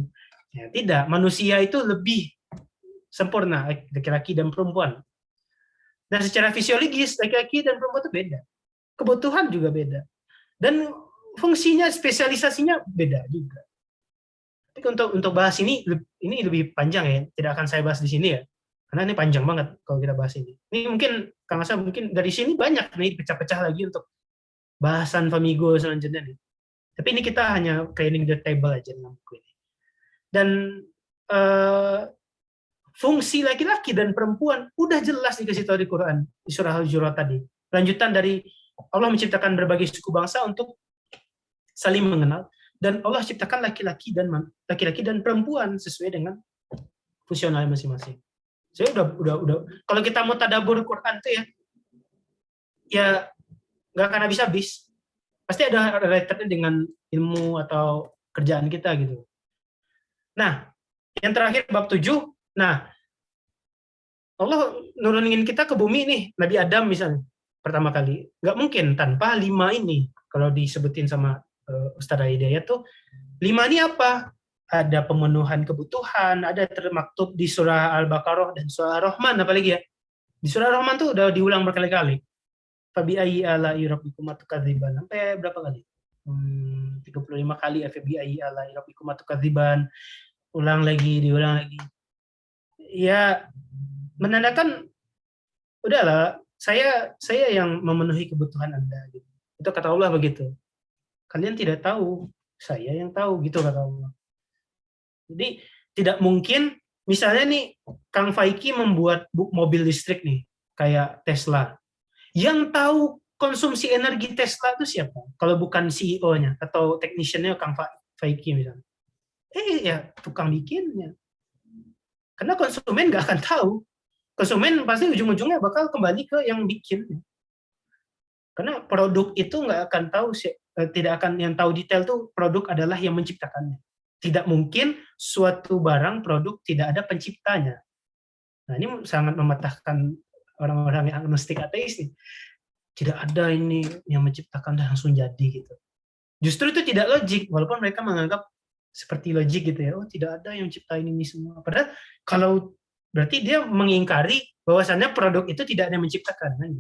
Ya, tidak, manusia itu lebih sempurna, laki-laki dan perempuan. Dan secara fisiologis, laki-laki dan perempuan itu beda. Kebutuhan juga beda. Dan fungsinya, spesialisasinya beda juga. Tapi untuk bahas ini lebih panjang ya, tidak akan saya bahas di sini ya. Karena ini panjang banget kalau kita bahas ini. Ini mungkin, Kang Asa, mungkin dari sini banyak nih pecah-pecah lagi untuk bahasan Famigo selanjutnya nih. Tapi ini kita hanya cleaning the table aja dengan buku ini. Dan fungsi laki-laki dan perempuan udah jelas dikasih tahu di Quran, di surah Al-Hujurat tadi. Lanjutan dari Allah menciptakan berbagai suku bangsa untuk saling mengenal, dan Allah ciptakan laki-laki dan perempuan sesuai dengan fungsional masing-masing. Saya udah kalau kita mau tadabbur Quran tuh ya nggak akan habis-habis. Pasti ada related dengan ilmu atau kerjaan kita gitu. Nah, yang terakhir bab 7. Nah, Allah nurunin kita ke bumi nih, Nabi Adam misalnya, pertama kali. Nggak mungkin tanpa 5 ini. Kalau disebutin sama Ustadz Hidayat tuh, 5 ini apa? Ada pemenuhan kebutuhan, ada termaktub di surah Al-Baqarah dan surah Ar-Rahman apalagi ya. Di surah Ar-Rahman tuh udah diulang berkali-kali. Fabi ayyi ala'i rabbikuma tukadziban. Sampai berapa kali? 35 kali fabi ayyi ala'i rabbikuma tukadziban. Diulang lagi. Ya, menandakan udahlah, saya yang memenuhi kebutuhan Anda gitu. Itu kata Allah begitu. Kalian tidak tahu, saya yang tahu gitu kata Allah. Jadi tidak mungkin misalnya nih Kang Faiki membuat mobil listrik nih kayak Tesla. Yang tahu konsumsi energi Tesla itu siapa? Kalau bukan CEO-nya atau technician-nya Kang Faiki misalnya. Ya tukang bikinnya. Karena konsumen nggak akan tahu. Konsumen pasti ujung-ujungnya bakal kembali ke yang bikin. Karena produk itu nggak akan tahu, tidak akan yang tahu detail tuh produk adalah yang menciptakannya. Tidak mungkin suatu barang produk tidak ada penciptanya. Nah ini sangat mematahkan orang-orang yang agnostik ateis nih. Tidak ada ini yang menciptakan dan langsung jadi gitu. Justru itu tidak logik, walaupun mereka menganggap seperti logik gitu ya. Oh tidak ada yang ciptain ini semua. Padahal kalau berarti dia mengingkari bahwasannya produk itu tidak ada yang menciptakan. Kan?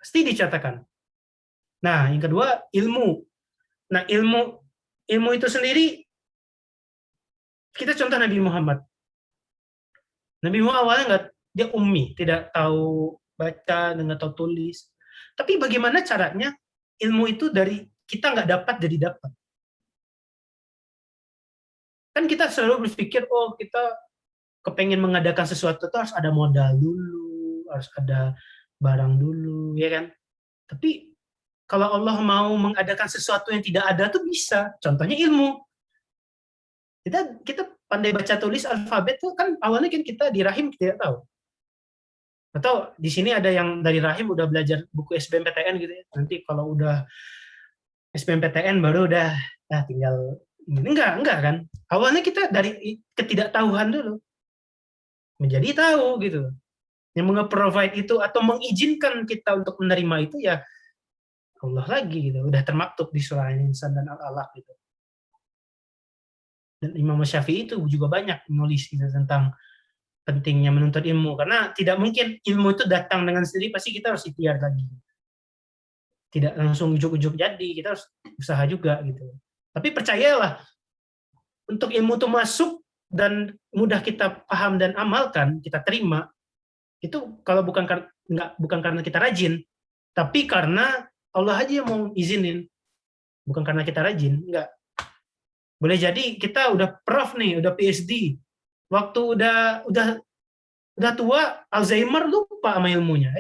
Pasti dicatatkan. Nah yang kedua ilmu. Nah ilmu itu sendiri, kita contoh Nabi Muhammad. Nabi Muhammad awalnya dia ummi, tidak tahu baca, nggak tahu tulis. Tapi bagaimana caranya ilmu itu dari kita nggak dapat jadi dapat. Kan kita selalu berpikir, oh kita kepengen mengadakan sesuatu itu harus ada modal dulu, harus ada barang dulu, ya kan? Tapi kalau Allah mau mengadakan sesuatu yang tidak ada tuh bisa. Contohnya ilmu. Kita pandai baca tulis alfabet tuh kan awalnya kan kita di rahim tidak tahu. Atau di sini ada yang dari rahim udah belajar buku SBMPTN gitu ya. Nanti kalau udah SBMPTN baru udah tinggal enggak kan. Awalnya kita dari ketidaktahuan dulu menjadi tahu gitu. Yang nge-provide itu atau mengizinkan kita untuk menerima itu ya Allah lagi gitu. Udah termaktub di surah Al-Insan dan Al-Alaq gitu. Dan Imam Syafi'i itu juga banyak menulis gitu tentang pentingnya menuntut ilmu karena tidak mungkin ilmu itu datang dengan sendiri, pasti kita harus ikhtiar lagi. Tidak langsung ujuk-ujuk jadi, kita harus usaha juga gitu. Tapi percayalah, untuk ilmu itu masuk dan mudah kita paham dan amalkan, kita terima, itu kalau bukan karena kita rajin, tapi karena Allah aja yang mau izinin, bukan karena kita rajin, enggak. Boleh jadi kita udah prof nih, udah PhD, waktu udah tua, Alzheimer, lupa sama ilmunya.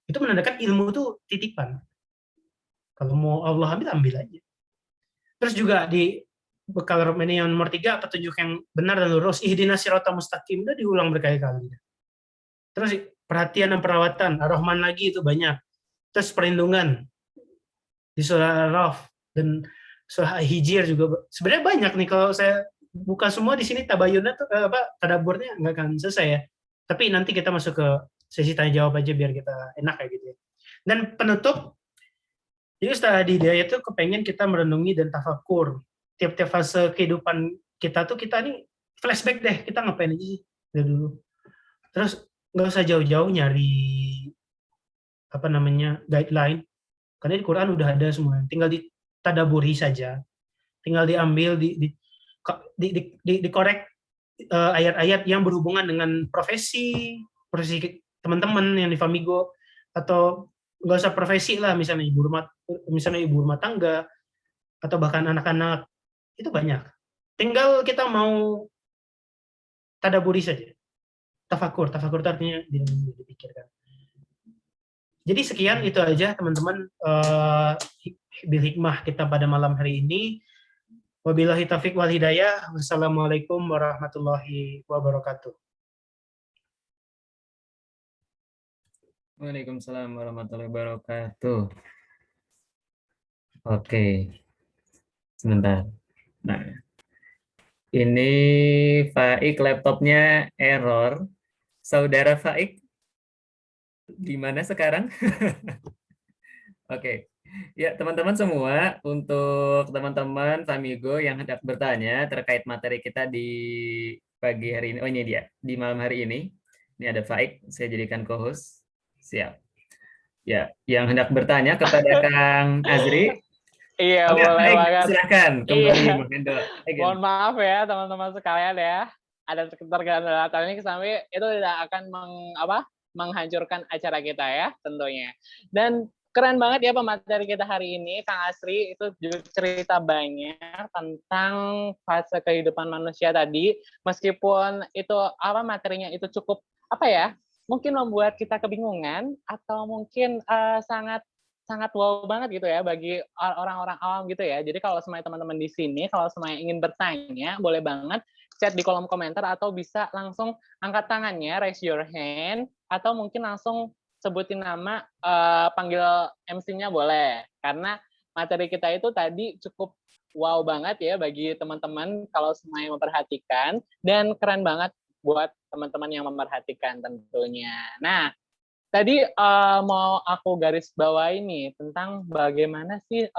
Itu menandakan ilmu itu titipan. Kalau mau Allah ambil aja. Terus juga di bekal Romani yang nomor 3, petunjuk yang benar dan lurus. Ihdinas siratal mustaqim, udah diulang berkali-kali. Terus perhatian dan perawatan, Ar-Rahman lagi itu banyak. Terus perlindungan di surah Ar-Raf dan surah Hijr juga. Sebenarnya banyak nih, kalau saya buka semua di sini tabayunnya tuh tadaburnya nggak akan selesai ya. Tapi nanti kita masuk ke sesi tanya jawab aja biar kita enak kayak gitu ya. Dan penutup, jadi Ustaz Hidayat tuh kepengen kita merenungi dan tafakur tiap-tiap fase kehidupan kita tuh, kita nih flashback deh, kita ngapain aja sih dari dulu. Terus nggak usah jauh-jauh nyari guideline, karena di Quran udah ada semua, tinggal ditadaburi saja, tinggal diambil dikorek ayat-ayat yang berhubungan dengan profesi teman-teman yang di Famigo, atau nggak usah profesi lah, misalnya ibu rumah tangga atau bahkan anak-anak, itu banyak. Tinggal kita mau tadaburi saja. Tafakur itu artinya dipikirkan. Jadi sekian itu aja teman-teman bil hikmah kita pada malam hari ini. Wabillahi taufiq wal hidayah. Wassalamualaikum warahmatullahi wabarakatuh. Waalaikumsalam warahmatullahi wabarakatuh. Oke. Sebentar. Nah, ini Faik laptopnya error. Saudara Faik, di mana sekarang? Oke. Ya, teman-teman semua, untuk teman-teman Famigo yang hendak bertanya terkait materi kita di pagi hari ini. Oh, ini dia. Di malam hari ini. Ini ada Faik, saya jadikan co-host. Siap. Ya, yang hendak bertanya kepada Kang Azri. Iya, boleh banget. Silakan kembali mengendor. Mohon maaf ya teman-teman sekalian ya. Ada ketergandaan ini sampai itu tidak akan menghancurkan acara kita ya tentunya. Dan keren banget ya pemateri kita hari ini, Kang Asri itu juga cerita banyak tentang fase kehidupan manusia tadi. Meskipun itu materinya itu cukup mungkin membuat kita kebingungan atau mungkin sangat wow banget gitu ya bagi orang-orang awam gitu ya. Jadi kalau semuanya teman-teman di sini, kalau semuanya ingin bertanya, boleh banget chat di kolom komentar atau bisa langsung angkat tangannya, raise your hand, atau mungkin langsung sebutin nama, panggil MC-nya boleh. Karena materi kita itu tadi cukup wow banget ya bagi teman-teman kalau semuanya memperhatikan, dan keren banget buat teman-teman yang memperhatikan tentunya. Nah, tadi mau aku garis bawahi nih tentang bagaimana sih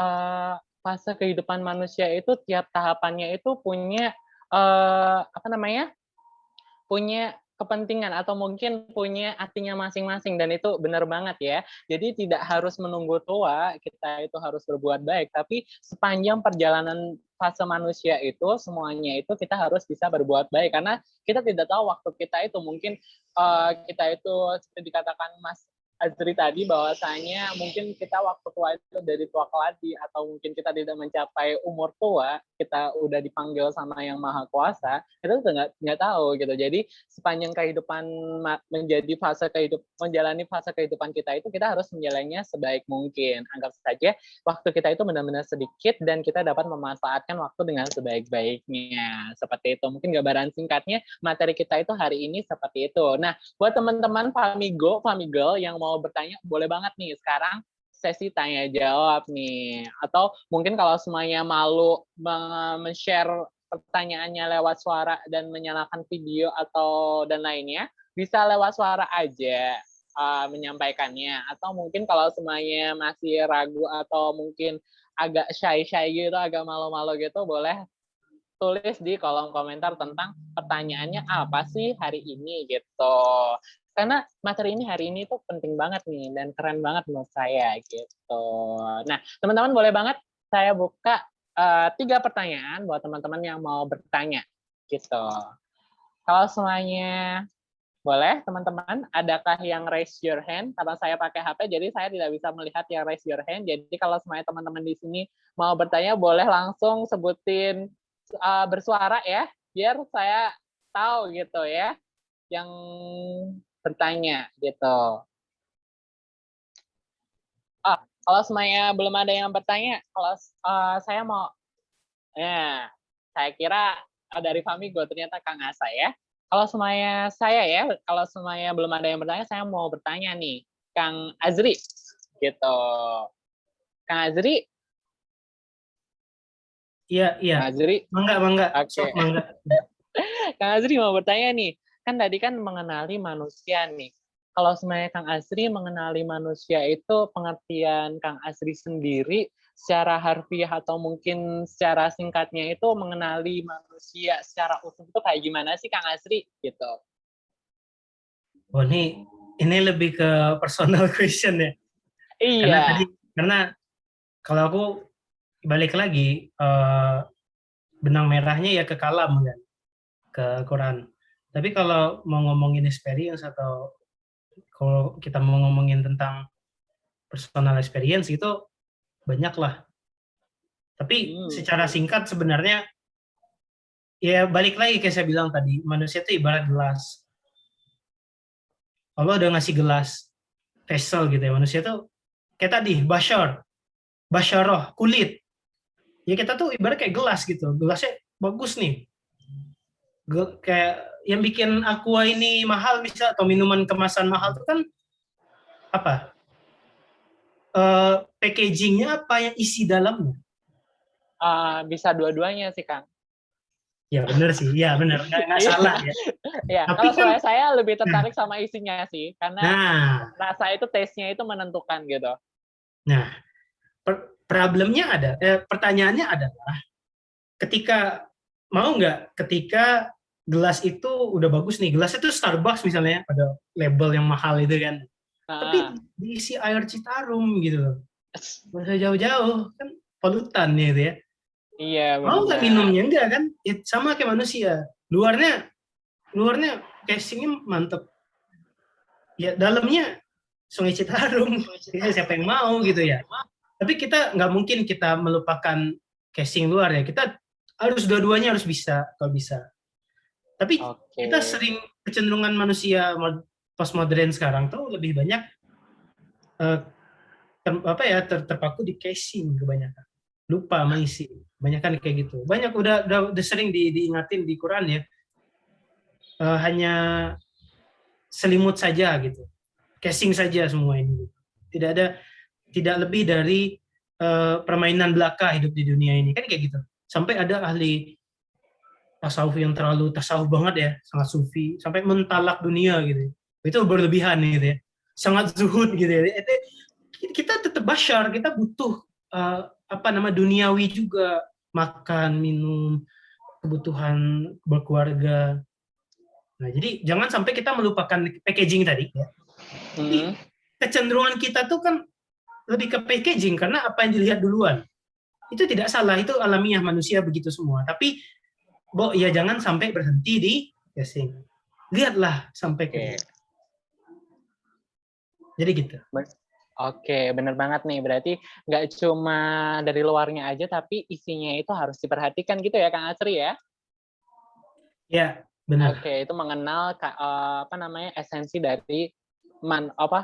fase kehidupan manusia itu tiap tahapannya itu punya punya kepentingan atau mungkin punya artinya masing-masing, dan itu benar banget ya. Jadi tidak harus menunggu tua kita itu harus berbuat baik, tapi sepanjang perjalanan fase manusia itu semuanya itu kita harus bisa berbuat baik, karena kita tidak tahu waktu kita itu mungkin kita itu seperti dikatakan Mas Azri tadi bahwasanya mungkin kita waktu tua itu dari tua keladi atau mungkin kita tidak mencapai umur tua, kita udah dipanggil sama yang maha kuasa, itu nggak tahu gitu. Jadi sepanjang kehidupan menjalani fase kehidupan kita itu kita harus menjalannya sebaik mungkin. Anggap saja waktu kita itu benar-benar sedikit dan kita dapat memanfaatkan waktu dengan sebaik-baiknya. Seperti itu. Mungkin gambaran singkatnya materi kita itu hari ini seperti itu. Nah, buat teman-teman Famigo, Famigirl yang mau bertanya, boleh banget nih sekarang sesi tanya jawab nih. Atau mungkin kalau semuanya malu men-share pertanyaannya lewat suara dan menyalakan video atau dan lainnya, bisa lewat suara aja menyampaikannya. Atau mungkin kalau semuanya masih ragu atau mungkin agak shy-shy gitu, agak malu-malu gitu, boleh tulis di kolom komentar tentang pertanyaannya apa sih hari ini gitu. Karena materi ini hari ini tuh penting banget nih dan keren banget menurut saya gitu. Nah, teman-teman boleh banget saya buka 3 pertanyaan buat teman-teman yang mau bertanya gitu. Kalau semuanya boleh, teman-teman, adakah yang raise your hand? Karena saya pakai HP, jadi saya tidak bisa melihat yang raise your hand. Jadi kalau semuanya teman-teman di sini mau bertanya, boleh langsung sebutin bersuara ya, biar saya tahu gitu ya, yang bertanya gitu. Kalau semuanya belum ada yang bertanya, kalau saya mau, ya, saya kira dari Famigo ternyata Kang Asa ya. Kalau semuanya kalau semuanya belum ada yang bertanya, saya mau bertanya nih, Kang Azri, gitu. Kang Azri? Iya. Kang Azri? Mangga. Oke. Mangga. Kang Azri mau bertanya nih, kan tadi kan mengenali manusia nih. Kalau semuanya Kang Azri mengenali manusia itu pengertian Kang Azri sendiri secara harfiah atau mungkin secara singkatnya itu mengenali manusia secara utuh itu kayak gimana sih Kang Azri gitu? Oh ini lebih ke personal question ya. Iya. Karena kalau aku balik lagi benang merahnya ya ke kalam kan, ke Quran. Tapi kalau mau ngomongin experience atau kalau kita mau ngomongin tentang personal experience itu banyak lah. Tapi secara singkat sebenarnya ya balik lagi kayak saya bilang tadi, manusia itu ibarat gelas. Allah udah ngasih gelas vessel gitu ya. Manusia tuh kayak tadi basyaroh, kulit. Ya kita tuh ibarat kayak gelas gitu. Gelasnya bagus nih. Kayak yang bikin aqua ini mahal misal atau minuman kemasan mahal itu kan apa? Packagingnya apa yang isi dalamnya? Bisa dua-duanya sih Kang. Ya benar sih, ya benar, nggak salah ya. Ya, kalau kan, saya lebih tertarik sama isinya sih, karena rasa itu taste-nya itu menentukan gitu. Nah, problemnya pertanyaannya adalah ketika gelas itu udah bagus nih, gelas itu Starbucks misalnya, ada label yang mahal itu kan, tapi diisi air Citarum gitu loh, nggak usah jauh-jauh, kan polutan gitu ya. Iya, mau nggak minumnya? Enggak kan? Sama kayak manusia, luarnya casingnya mantep, ya dalamnya Sungai Citarum, siapa yang mau gitu ya. Tapi kita nggak mungkin kita melupakan casing luar ya, kita harus dua-duanya harus bisa kalau bisa. Tapi kita sering kecenderungan manusia postmodern sekarang tuh lebih banyak terpaku di casing kebanyakan, lupa sama isi, kebanyakan kayak gitu. Banyak udah sering diingatin di Quran ya, hanya selimut saja gitu, casing saja semua ini, tidak lebih dari permainan belaka hidup di dunia ini kan kayak gitu. Sampai ada ahli tasawuf yang terlalu tasawuf banget ya, sangat sufi, sampai mentalak dunia gitu. Itu berlebihan gitu ya. Sangat zuhud gitu ya. Kita tetap basyar, kita butuh duniawi juga, makan, minum, kebutuhan berkeluarga. Nah, jadi jangan sampai kita melupakan packaging tadi ya. Tapi kecenderungan kita tuh kan lebih ke packaging karena apa yang dilihat duluan. Itu tidak salah, itu alamiah manusia begitu semua. Tapi ya jangan sampai berhenti di casing. Lihatlah sampai ke Jadi gitu. Oke, bener banget nih. Berarti nggak cuma dari luarnya aja, tapi isinya itu harus diperhatikan gitu ya, Kang Asri ya? Ya, benar. Oke, itu mengenal esensi dari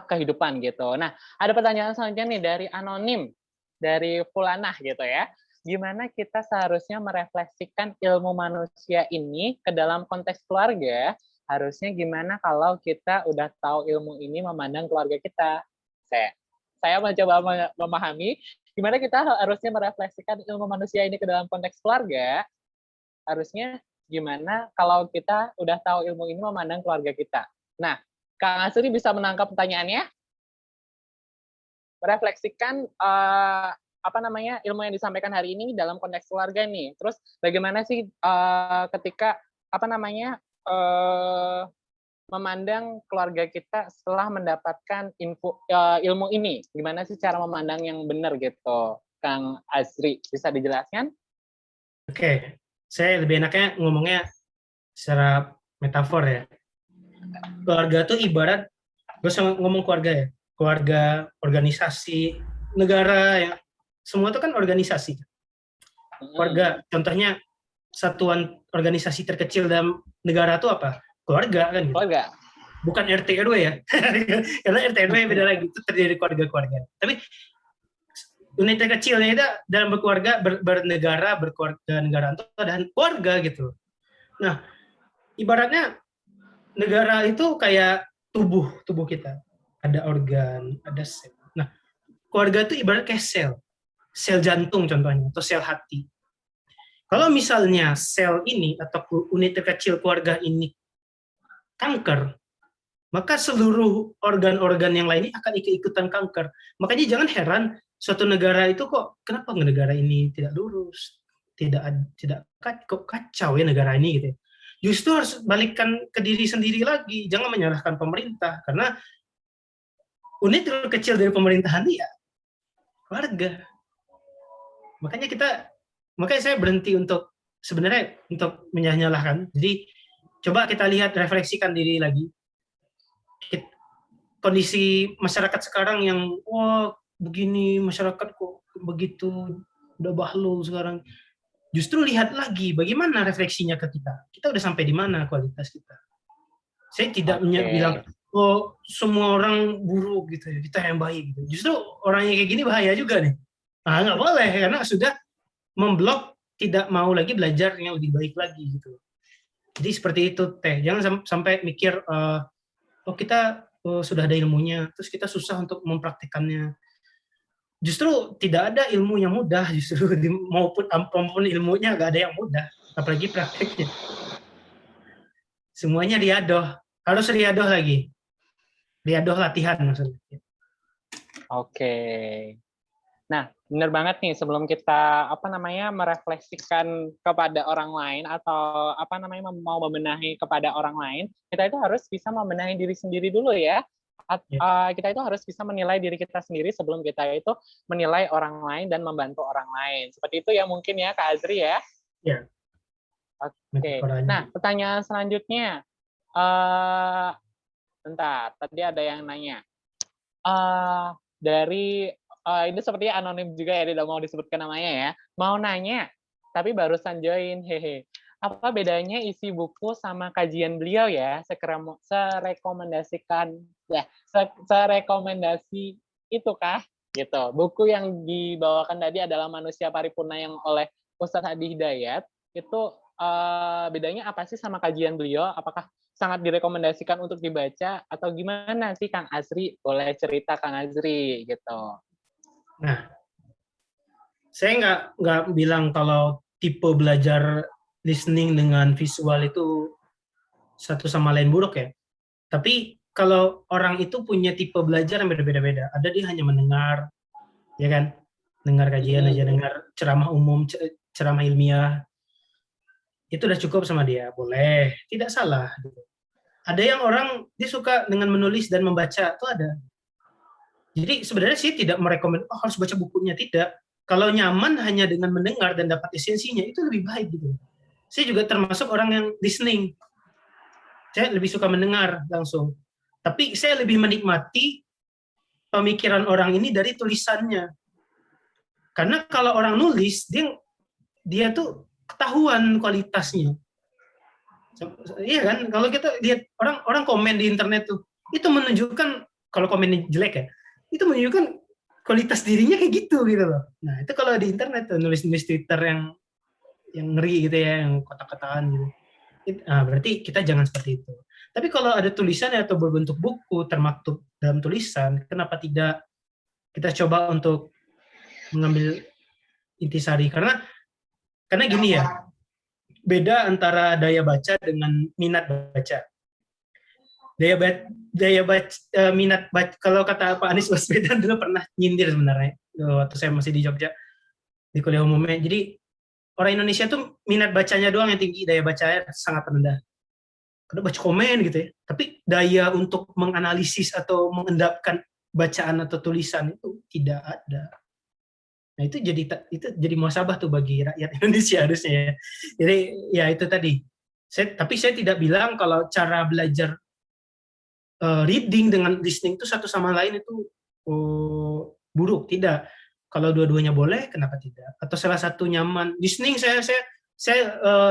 kehidupan gitu. Nah, ada pertanyaan selanjutnya nih dari anonim, dari Fulanah gitu ya. Gimana kita seharusnya merefleksikan ilmu manusia ini ke dalam konteks keluarga? Harusnya gimana kalau kita udah tahu ilmu ini memandang keluarga kita? Saya mencoba memahami gimana kita harusnya merefleksikan ilmu manusia ini ke dalam konteks keluarga. Harusnya gimana kalau kita udah tahu ilmu ini memandang keluarga kita. Nah, Kang Asri bisa menangkap pertanyaannya? Merefleksikan ilmu yang disampaikan hari ini dalam konteks keluarga nih. Terus bagaimana sih ketika memandang keluarga kita setelah mendapatkan ilmu ini? Gimana sih cara memandang yang benar gitu, Kang Asri? Bisa dijelaskan? Oke, saya lebih enaknya ngomongnya secara metafor ya. Keluarga tuh ibarat, gue ngomong keluarga ya, keluarga, organisasi, negara ya, semua itu kan organisasi. Keluarga, contohnya satuan organisasi terkecil dalam negara itu apa? Keluarga kan gitu. Keluarga. Bukan RT RW ya, karena RT RW beda lagi, itu terdiri keluarga-keluarga. Tapi unit kecilnya itu dalam berkeluarga, bernegara, berkeluarga negara itu ada keluarga gitu. Nah, ibaratnya negara itu kayak tubuh kita. Ada organ, ada sel. Nah, keluarga itu ibarat kayak sel jantung contohnya, atau sel hati. Kalau misalnya sel ini atau unit terkecil keluarga ini kanker, maka seluruh organ-organ yang lainnya akan ikut-ikutan kanker. Makanya jangan heran suatu negara itu kok kenapa negara ini tidak lurus, tidak kok kacau ya negara ini gitu. Justru harus balikkan ke diri sendiri lagi, jangan menyalahkan pemerintah karena unit terkecil dari pemerintahan ya keluarga. Makanya saya berhenti untuk menyalahkan. Jadi coba kita lihat, refleksikan diri lagi. Kondisi masyarakat sekarang yang begini, masyarakat kok begitu, udah bahlul sekarang. Justru lihat lagi bagaimana refleksinya ke kita. Kita udah sampai di mana kualitas kita. Saya tidak bilang semua orang buruk gitu ya, kita yang baik gitu. Justru orang yang kayak gini bahaya juga nih. Nah, nggak boleh karena sudah memblok, tidak mau lagi belajar yang lebih baik lagi gitu. Jadi seperti itu Teh. Jangan sampai mikir kita sudah ada ilmunya, terus kita susah untuk mempraktikannya. Justru tidak ada ilmu yang mudah, justru maupun ilmunya nggak ada yang mudah, apalagi prakteknya. Semuanya riadoh, harus riadoh lagi. Riadoh latihan maksudnya. Oke. Nah, benar banget nih sebelum kita merefleksikan kepada orang lain atau mau membenahi kepada orang lain, kita itu harus bisa membenahi diri sendiri dulu ya. Kita itu harus bisa menilai diri kita sendiri sebelum kita itu menilai orang lain dan membantu orang lain. Seperti itu ya mungkin ya Kak Azri ya. Iya. Oke. Nah, pertanyaan selanjutnya. Bentar, tadi ada yang nanya. Ini sepertinya anonim juga ya, tidak mau disebutkan namanya ya. Mau nanya, tapi barusan join, hehe. Apa bedanya isi buku sama kajian beliau ya? Serekomendasi itu kah? Gitu. Buku yang dibawakan tadi adalah Manusia Paripurna yang oleh Ustadz Hadi Hidayat. Itu bedanya apa sih sama kajian beliau? Apakah sangat direkomendasikan untuk dibaca atau gimana sih Kang Azri? Boleh cerita Kang Azri gitu. Nah, saya nggak bilang kalau tipe belajar listening dengan visual itu satu sama lain buruk ya. Tapi kalau orang itu punya tipe belajar yang berbeda-beda. Ada dia hanya mendengar, ya kan? Dengar kajian aja, dengar ceramah umum, ceramah ilmiah. Itu udah cukup sama dia, boleh, tidak salah. Ada yang orang dia suka dengan menulis dan membaca, itu ada. Jadi sebenarnya sih tidak merekomend harus baca bukunya, tidak. Kalau nyaman hanya dengan mendengar dan dapat esensinya itu lebih baik gitu. Saya juga termasuk orang yang listening. Saya lebih suka mendengar langsung. Tapi saya lebih menikmati pemikiran orang ini dari tulisannya. Karena kalau orang nulis, dia tuh ketahuan kualitasnya. Iya kan? Kalau kita lihat orang komen di internet tuh, itu menunjukkan kalau komennya jelek ya, itu menunjukkan kualitas dirinya kayak gitu loh. Nah itu kalau di internet tuh nulis-nulis Twitter yang ngeri gitu ya, yang kotak-kotakan gitu. Berarti kita jangan seperti itu. Tapi kalau ada tulisannya atau berbentuk buku termaktub dalam tulisan, kenapa tidak kita coba untuk mengambil intisari? Karena gini ya, beda antara daya baca dengan minat baca. Minat baca, kalau kata Pak Anies Baswedan dulu pernah nyindir sebenarnya waktu saya masih di Jogja di kuliah umumnya. Jadi orang Indonesia tuh minat bacanya doang yang tinggi, daya bacanya sangat rendah. Karena baca komen gitu ya. Tapi daya untuk menganalisis atau mengendapkan bacaan atau tulisan itu tidak ada. Nah itu jadi muhasabah tuh bagi rakyat Indonesia harusnya ya. Jadi ya itu tadi. Tapi saya tidak bilang kalau cara belajar reading dengan listening itu satu sama lain itu buruk, tidak. Kalau dua-duanya boleh, kenapa tidak? Atau salah satu nyaman. Listening saya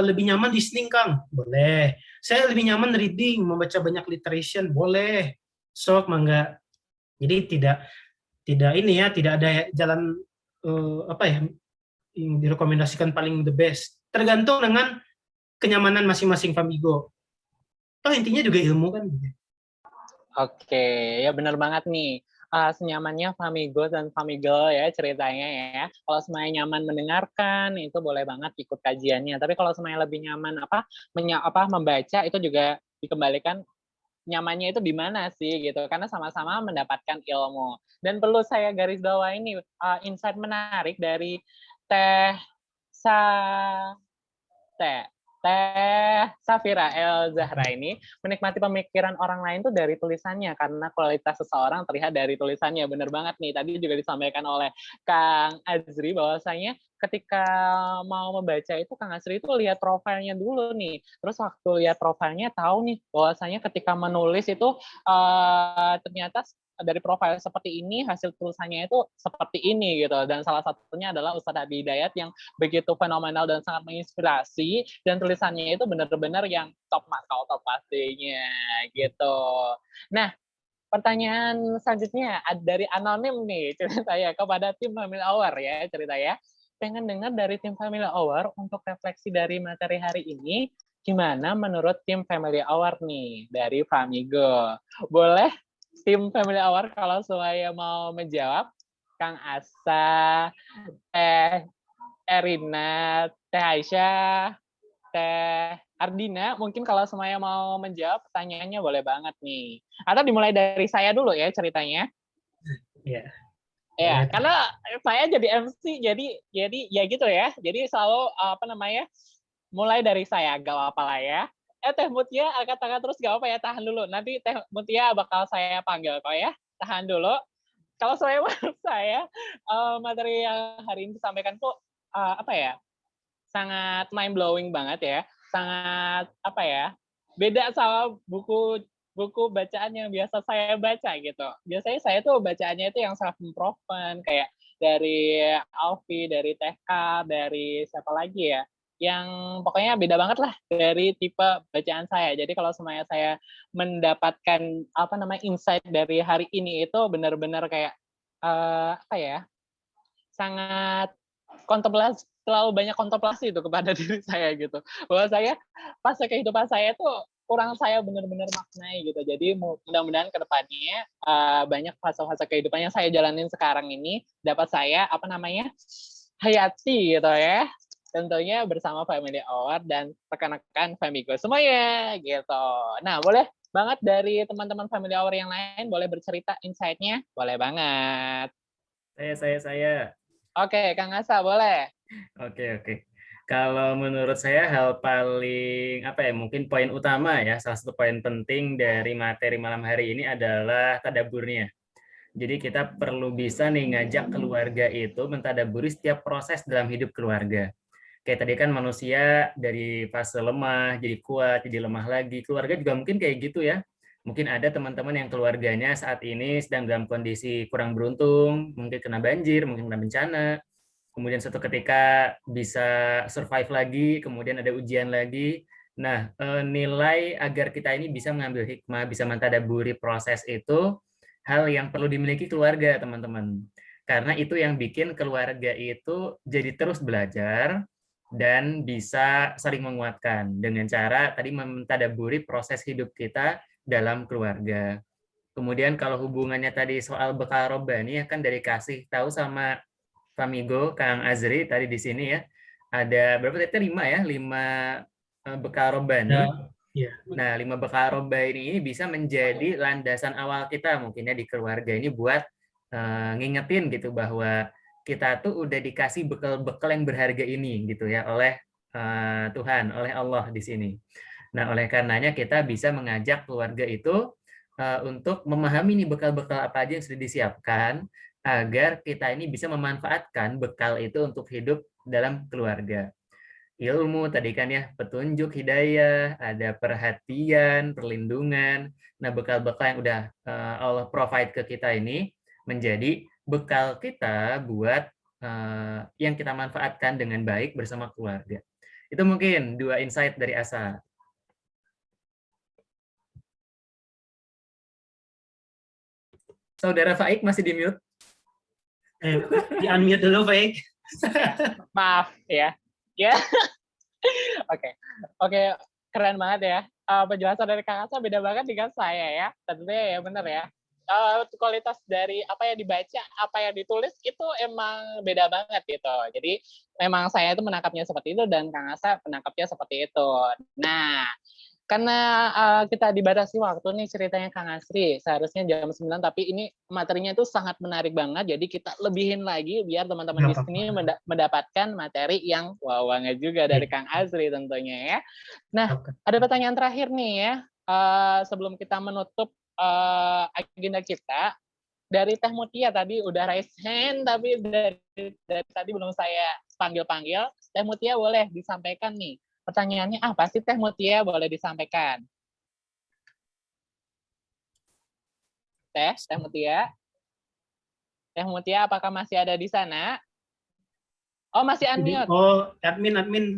lebih nyaman listening, Kang. Boleh. Saya lebih nyaman reading, membaca banyak literation, boleh. Sok, mangga. Jadi tidak ini ya, tidak ada jalan apa ya yang direkomendasikan paling the best. Tergantung dengan kenyamanan masing-masing Famigo. Intinya juga ilmu kan. Oke, ya benar banget nih. Senyamannya Famigo dan Famigel ya ceritanya ya. Kalau semuanya nyaman mendengarkan itu boleh banget ikut kajiannya. Tapi kalau semuanya lebih nyaman membaca itu juga dikembalikan nyamannya itu di mana sih gitu. Karena sama-sama mendapatkan ilmu. Dan perlu saya garis bawah ini insight menarik dari Teh Safira El Zahra ini menikmati pemikiran orang lain tuh dari tulisannya karena kualitas seseorang terlihat dari tulisannya. Bener banget nih, tadi juga disampaikan oleh Kang Azri bahwasanya ketika mau membaca itu Kang Azri itu lihat profilnya dulu nih. Terus waktu lihat profilnya tahu nih bahwasanya ketika menulis itu ternyata dari profil seperti ini hasil tulisannya itu seperti ini gitu. Dan salah satunya adalah Ustadz Adi Hidayat yang begitu fenomenal dan sangat menginspirasi dan tulisannya itu benar-benar yang top pastinya gitu. Nah, pertanyaan selanjutnya dari anonim nih ceritanya kepada tim Family Hour ya ceritanya. Pengen dengar dari tim Family Hour untuk refleksi dari materi hari ini gimana menurut tim Family Hour nih dari Famigo. Boleh tim Family Hour kalau semuanya mau menjawab? Kang Asa, Teh Erina, Teh Aisyah, Teh Ardina, mungkin kalau semuanya mau menjawab pertanyaannya boleh banget nih. Atau dimulai dari saya dulu ya ceritanya. Iya. Ya, karena saya jadi MC, jadi ya gitu ya. Jadi selalu mulai dari saya, gak apa-apa lah ya. Teh Mutia angkat tangan terus gak apa ya, tahan dulu. Nanti Teh Mutia bakal saya panggil kok ya. Tahan dulu. Kalau saya materi yang hari ini disampaikan tuh sangat mind blowing banget ya. Sangat beda sama buku bacaan yang biasa saya baca gitu. Biasanya saya tuh bacaannya itu yang self improvement kayak dari Alfi, dari TK, dari siapa lagi ya, yang pokoknya beda banget lah dari tipe bacaan saya. Jadi kalau semuanya saya mendapatkan insight dari hari ini itu benar-benar kayak sangat kontemplasi, terlalu banyak kontemplasi itu kepada diri saya gitu. Bahwa saya fase kehidupan saya itu kurang saya benar-benar maknai gitu. Jadi mudah-mudahan ke depannya banyak fase-fase kehidupan yang saya jalanin sekarang ini dapat saya hayati gitu ya. Tentunya bersama Family Hour dan rekan-rekan Famigo semuanya gitu. Nah, boleh banget dari teman-teman Family Hour yang lain boleh bercerita insight-nya? Boleh banget. Saya. Oke, Kang Asa boleh. Oke. Kalau menurut saya hal paling mungkin poin utama ya, salah satu poin penting dari materi malam hari ini adalah tadaburnya. Jadi kita perlu bisa nih ngajak keluarga itu mentadaburi setiap proses dalam hidup keluarga. Kayak tadi kan manusia dari fase lemah jadi kuat, jadi lemah lagi. Keluarga juga mungkin kayak gitu ya. Mungkin ada teman-teman yang keluarganya saat ini sedang dalam kondisi kurang beruntung, mungkin kena banjir, mungkin kena bencana, kemudian suatu ketika bisa survive lagi, kemudian ada ujian lagi. Nah, nilai agar kita ini bisa mengambil hikmah, bisa mentadaburi proses itu, hal yang perlu dimiliki keluarga, teman-teman. Karena itu yang bikin keluarga itu jadi terus belajar dan bisa saling menguatkan dengan cara tadi mentadaburi proses hidup kita dalam keluarga. Kemudian kalau hubungannya tadi soal bekal robbani ya kan dari kasih tahu sama Famigo, Kang Azri tadi di sini ya. Ada berapa tadi? 5 ya, 5 bekal robbani. Ya. Nah, 5 bekal robbani ini bisa menjadi landasan awal kita mungkinnya di keluarga ini buat ngingetin gitu bahwa kita tuh udah dikasih bekal-bekal yang berharga ini gitu ya oleh Tuhan, oleh Allah di sini. Nah, oleh karenanya kita bisa mengajak keluarga itu untuk memahami nih bekal-bekal apa aja yang sudah disiapkan agar kita ini bisa memanfaatkan bekal itu untuk hidup dalam keluarga. Ilmu tadi kan ya, petunjuk, hidayah, ada perhatian, perlindungan. Nah, bekal-bekal yang udah Allah provide ke kita ini menjadi bekal kita buat yang kita manfaatkan dengan baik bersama keluarga. Itu mungkin 2 insight dari Asa. Saudara Faik masih di mute? Di unmute dulu, Faik. Maaf ya. Ya. Oke, keren banget ya. Penjelasan dari Kang Asa beda banget dengan saya ya. Tentunya ya benar ya. Kualitas dari apa yang dibaca, apa yang ditulis itu emang beda banget gitu. Jadi memang saya itu menangkapnya seperti itu dan Kang Asa menangkapnya seperti itu. Nah, karena kita dibatasi waktu nih ceritanya Kang Asri, seharusnya jam 9, tapi ini materinya itu sangat menarik banget, jadi kita lebihin lagi biar teman-teman di sini mendapatkan materi yang wow banget juga dari Kang Asri tentunya ya. Nah, ada pertanyaan terakhir nih ya, sebelum kita menutup agenda kita. Dari Teh Mutia tadi udah raise hand, tapi dari tadi belum saya panggil-panggil. Teh Mutia boleh disampaikan nih. Pertanyaannya apa sih Teh Mutia, boleh disampaikan? Teh Mutia? Teh Mutia apakah masih ada di sana? Oh, masih unmute. Oh, admin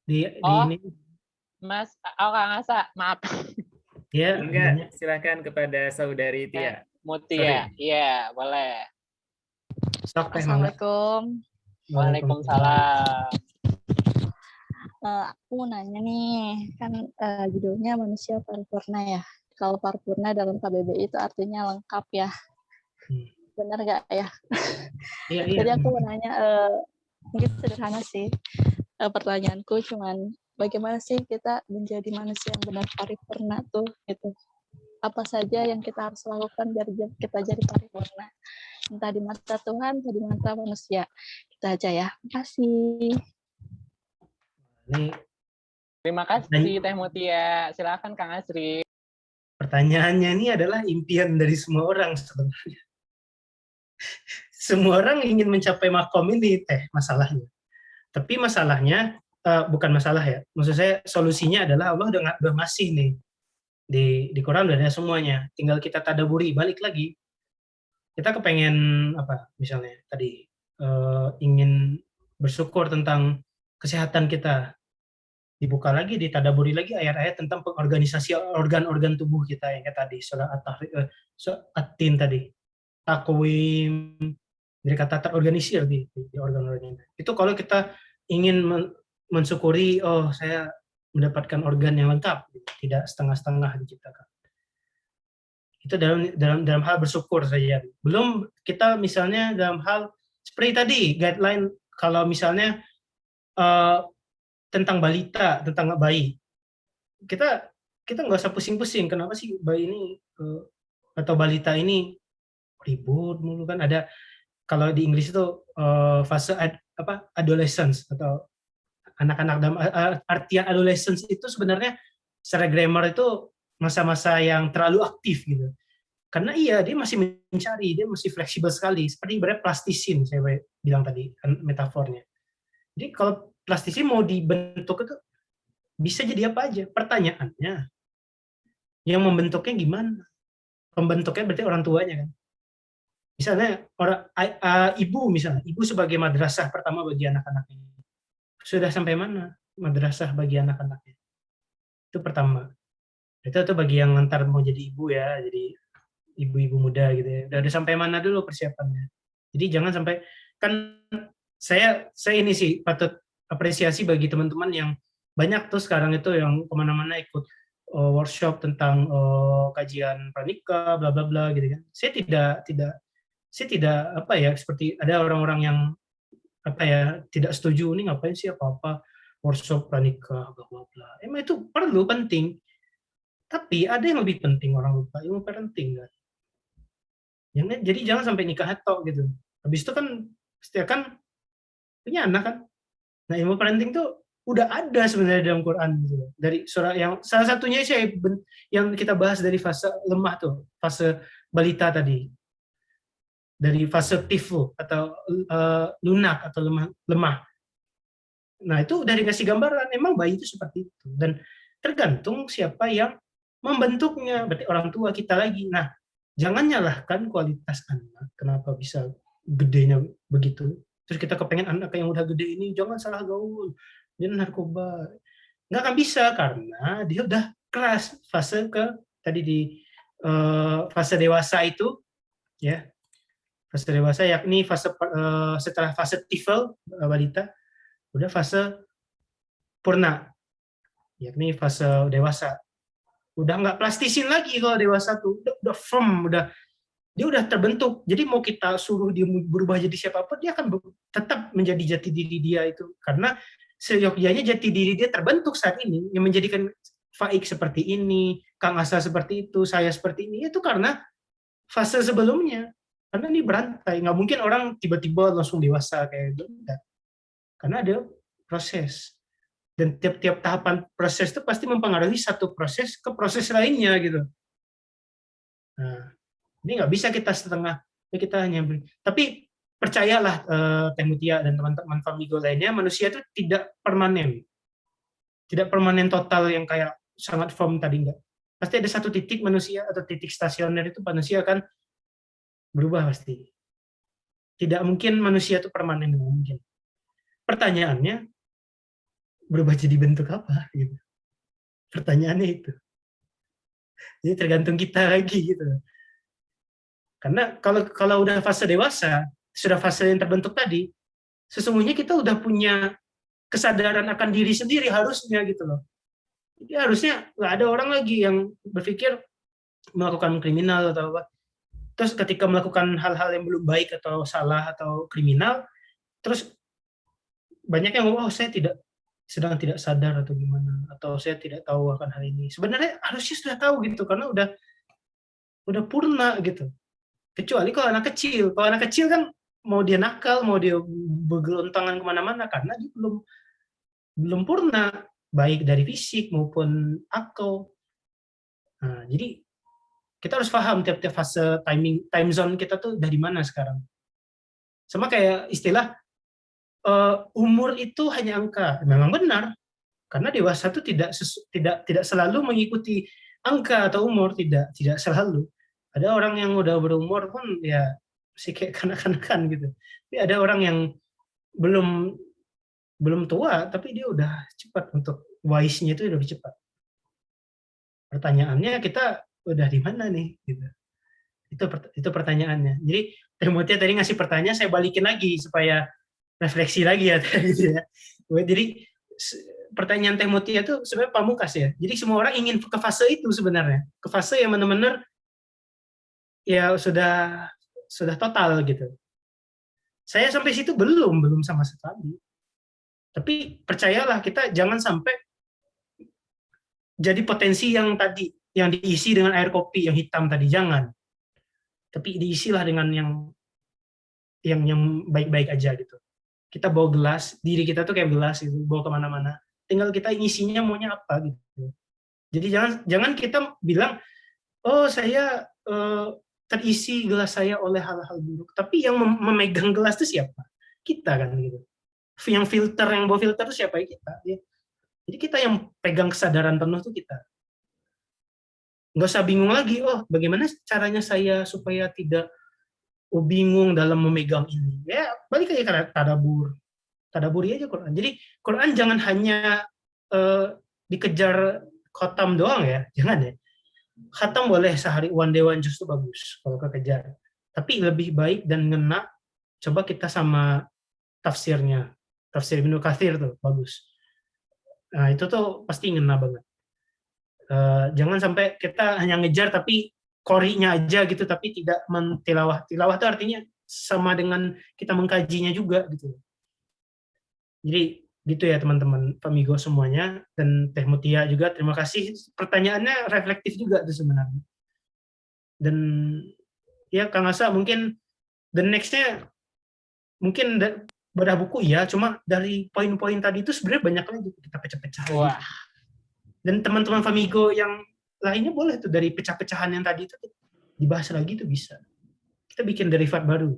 di ini. Mas, Kang Asa, maaf. Ya, enggak, silakan kepada Saudari Tia. Mutia, iya, boleh. Assalamualaikum. Waalaikumsalam. Aku mau nanya nih, kan judulnya manusia paripurna ya. Kalau paripurna dalam KBBI itu artinya lengkap ya. Benar nggak ya? Iya. Jadi aku mau nanya, mungkin sederhana sih. Pertanyaanku cuman, bagaimana sih kita menjadi manusia yang benar paripurna tuh? Gitu. Apa saja yang kita harus lakukan biar kita jadi paripurna? Entah di mata Tuhan, entah di mata manusia. Kita aja ya. Terima kasih. Terima kasih Teh Mutia. Silakan Kang Asri. Pertanyaannya ini adalah impian dari semua orang sebenarnya. Semua orang ingin mencapai makom ini, masalahnya. Tapi masalahnya bukan masalah ya. Maksud saya solusinya adalah Allah udah ngasih nih di Quran udah ada semuanya. Tinggal kita tadaburi, balik lagi. Kita kepengen apa? Misalnya tadi ingin bersyukur tentang kesehatan kita. Dibuka lagi, ditadaburi lagi ayat-ayat tentang pengorganisasi organ-organ tubuh kita yang kayak tadi surah At-Tin tadi, takwim, dari kata terorganisir di organ-organ itu. Kalau kita ingin mensyukuri, oh saya mendapatkan organ yang lengkap, tidak setengah-setengah diciptakan, itu dalam hal bersyukur saja. Belum kita misalnya dalam hal seperti tadi guideline, kalau misalnya tentang balita, tentang bayi, kita nggak usah pusing-pusing kenapa sih bayi ini atau balita ini ribut mulu kan. Ada kalau di Inggris itu fase adolescence atau anak-anak. Dalam artian adolescence itu sebenarnya secara grammar itu masa-masa yang terlalu aktif gitu. Karena dia masih mencari, dia masih fleksibel sekali, seperti ibarat plastisin saya bilang tadi metafornya. Jadi kalau plastisin mau dibentuk itu bisa jadi apa aja. Pertanyaannya, Yang membentuknya gimana? Pembentuknya berarti orang tuanya kan. Misalnya ibu misalnya, ibu sebagai madrasah pertama bagi anak-anaknya. Sudah sampai mana madrasah bagi anak-anaknya? Itu pertama. Itu bagi yang ntar mau jadi ibu ya, jadi ibu-ibu muda gitu ya. Udah sampai mana dulu persiapannya. Jadi jangan sampai, kan saya ini sih patut apresiasi bagi teman-teman yang banyak tuh sekarang itu yang kemana-mana ikut workshop tentang kajian pranikah, bla bla bla gitu kan. Saya tidak apa ya, seperti ada orang-orang yang apa ya tidak setuju, ini ngapain sih apa-apa workshop pranikah bla bla bla. Emang itu perlu, penting. Tapi ada yang lebih penting, orang lupa ilmu parenting kan. Jadi jangan sampai nikah tok gitu. Habis itu kan setiap kan punya anak kan. Nah, ilmu parenting tuh udah ada sebenarnya dalam Quran gitu. Dari surah yang salah satunya yang kita bahas dari fase lemah tuh, fase balita tadi. Dari fase tifu atau lunak atau lemah. Nah, itu udah dikasih gambaran emang bayi itu seperti itu, dan tergantung siapa yang membentuknya, berarti orang tua kita lagi. Nah, jangan nyalahkan kualitas anak, kenapa bisa gedenya begitu. Terus kita kepengen anak yang udah gede ini jangan salah gaul, jangan narkoba. Nggak akan bisa karena dia udah keras fase tadi di fase dewasa itu ya. Fase dewasa yakni fase setelah fase tifel balita udah fase purna yakni fase dewasa. Udah nggak plastisin lagi kalau dewasa tuh, udah firm, dia udah terbentuk. Jadi mau kita suruh dia berubah jadi siapapun, dia akan tetap menjadi jati diri dia itu. Karena seyogyanya jati diri dia terbentuk saat ini, yang menjadikan Faik seperti ini, Kang Asa seperti itu, saya seperti ini, itu karena fase sebelumnya. Karena ini berantai, nggak mungkin orang tiba-tiba langsung dewasa kayak gitu. Karena ada proses. Dan tiap-tiap tahapan proses itu pasti mempengaruhi satu proses ke proses lainnya gitu. Nah, ini nggak bisa kita setengah, kita hanya tapi percayalah Teh Mutia dan teman-teman Famigo lainnya, manusia itu tidak permanen total yang kayak sangat firm tadi, enggak. Pasti ada satu titik manusia atau titik stasioner itu manusia akan berubah pasti. Tidak mungkin manusia itu permanen, mungkin. Pertanyaannya, berubah jadi bentuk apa? Gitu. Pertanyaannya itu. Jadi tergantung kita lagi gitu. Karena kalau udah fase dewasa, sudah fase yang terbentuk tadi, sesungguhnya kita udah punya kesadaran akan diri sendiri harusnya gitu loh. Jadi harusnya nggak ada orang lagi yang berpikir melakukan kriminal atau apa. Terus ketika melakukan hal-hal yang belum baik atau salah atau kriminal, terus banyak yang ngomong, oh saya sedang tidak sadar atau gimana, atau saya tidak tahu akan hal ini. Sebenarnya harusnya sudah tahu gitu, karena udah purna gitu. Kecuali kalau anak kecil kan mau dia nakal, mau dia bergelontangan kemana-mana karena dia belum purna, baik dari fisik maupun akal. Nah, jadi kita harus paham tiap-tiap fase time zone kita tuh dari mana sekarang. Sama kayak istilah umur itu hanya angka. Memang benar, karena dewasa itu tidak selalu mengikuti angka atau umur, tidak selalu. Ada orang yang udah berumur pun ya masih kayak kanak-kanakan gitu. Tapi ada orang yang belum tua tapi dia udah cepat, untuk wise-nya itu lebih cepat. Pertanyaannya kita udah di mana nih gitu. Itu pertanyaannya. Jadi Teh Mutia tadi ngasih pertanyaan, saya balikin lagi supaya refleksi lagi ya gitu ya. Jadi pertanyaan Teh Mutia itu sebenarnya pamungkas ya. Jadi semua orang ingin ke fase itu sebenarnya, ke fase yang benar-benar ya sudah total gitu. Saya sampai situ belum sama sekali. Tapi percayalah, kita jangan sampai jadi potensi yang tadi, yang diisi dengan air kopi yang hitam tadi, jangan. Tapi diisilah dengan yang baik-baik aja gitu. Kita bawa gelas, diri kita tuh kayak gelas gitu, bawa kemana-mana. Tinggal kita ngisinya maunya apa gitu. Jadi jangan kita bilang, oh saya terisi gelas saya oleh hal-hal buruk. Tapi yang memegang gelas itu siapa? Kita kan gitu. Yang bawa filter itu siapa? Kita. Ya. Jadi kita yang pegang kesadaran penuh itu kita. nggak usah bingung lagi, oh bagaimana caranya saya supaya tidak bingung dalam memegang ini. Ya balik aja ke tadaburi aja Quran. Jadi Quran jangan hanya dikejar khotam doang ya, jangan ya. Khatam boleh sehari one day one juz itu bagus kalau kekejar. Tapi lebih baik dan ngena, coba kita sama tafsirnya. Tafsir Ibnu Katsir tuh bagus. Nah itu tuh pasti ngena banget. Jangan sampai kita hanya ngejar tapi korinya aja gitu, tapi tidak mentilawah. Tilawah itu artinya sama dengan kita mengkajinya juga gitu. Jadi gitu ya teman-teman Famigo semuanya, dan Teh Mutia juga terima kasih, pertanyaannya reflektif juga tuh sebenarnya. Dan ya Kang Asa mungkin the next-nya mungkin bedah buku ya, cuma dari poin-poin tadi itu sebenarnya banyak lagi kita pecah-pecah lagi. Dan teman-teman Famigo yang lainnya boleh tuh dari pecah-pecahan yang tadi itu dibahas lagi tuh bisa. Kita bikin derivat baru.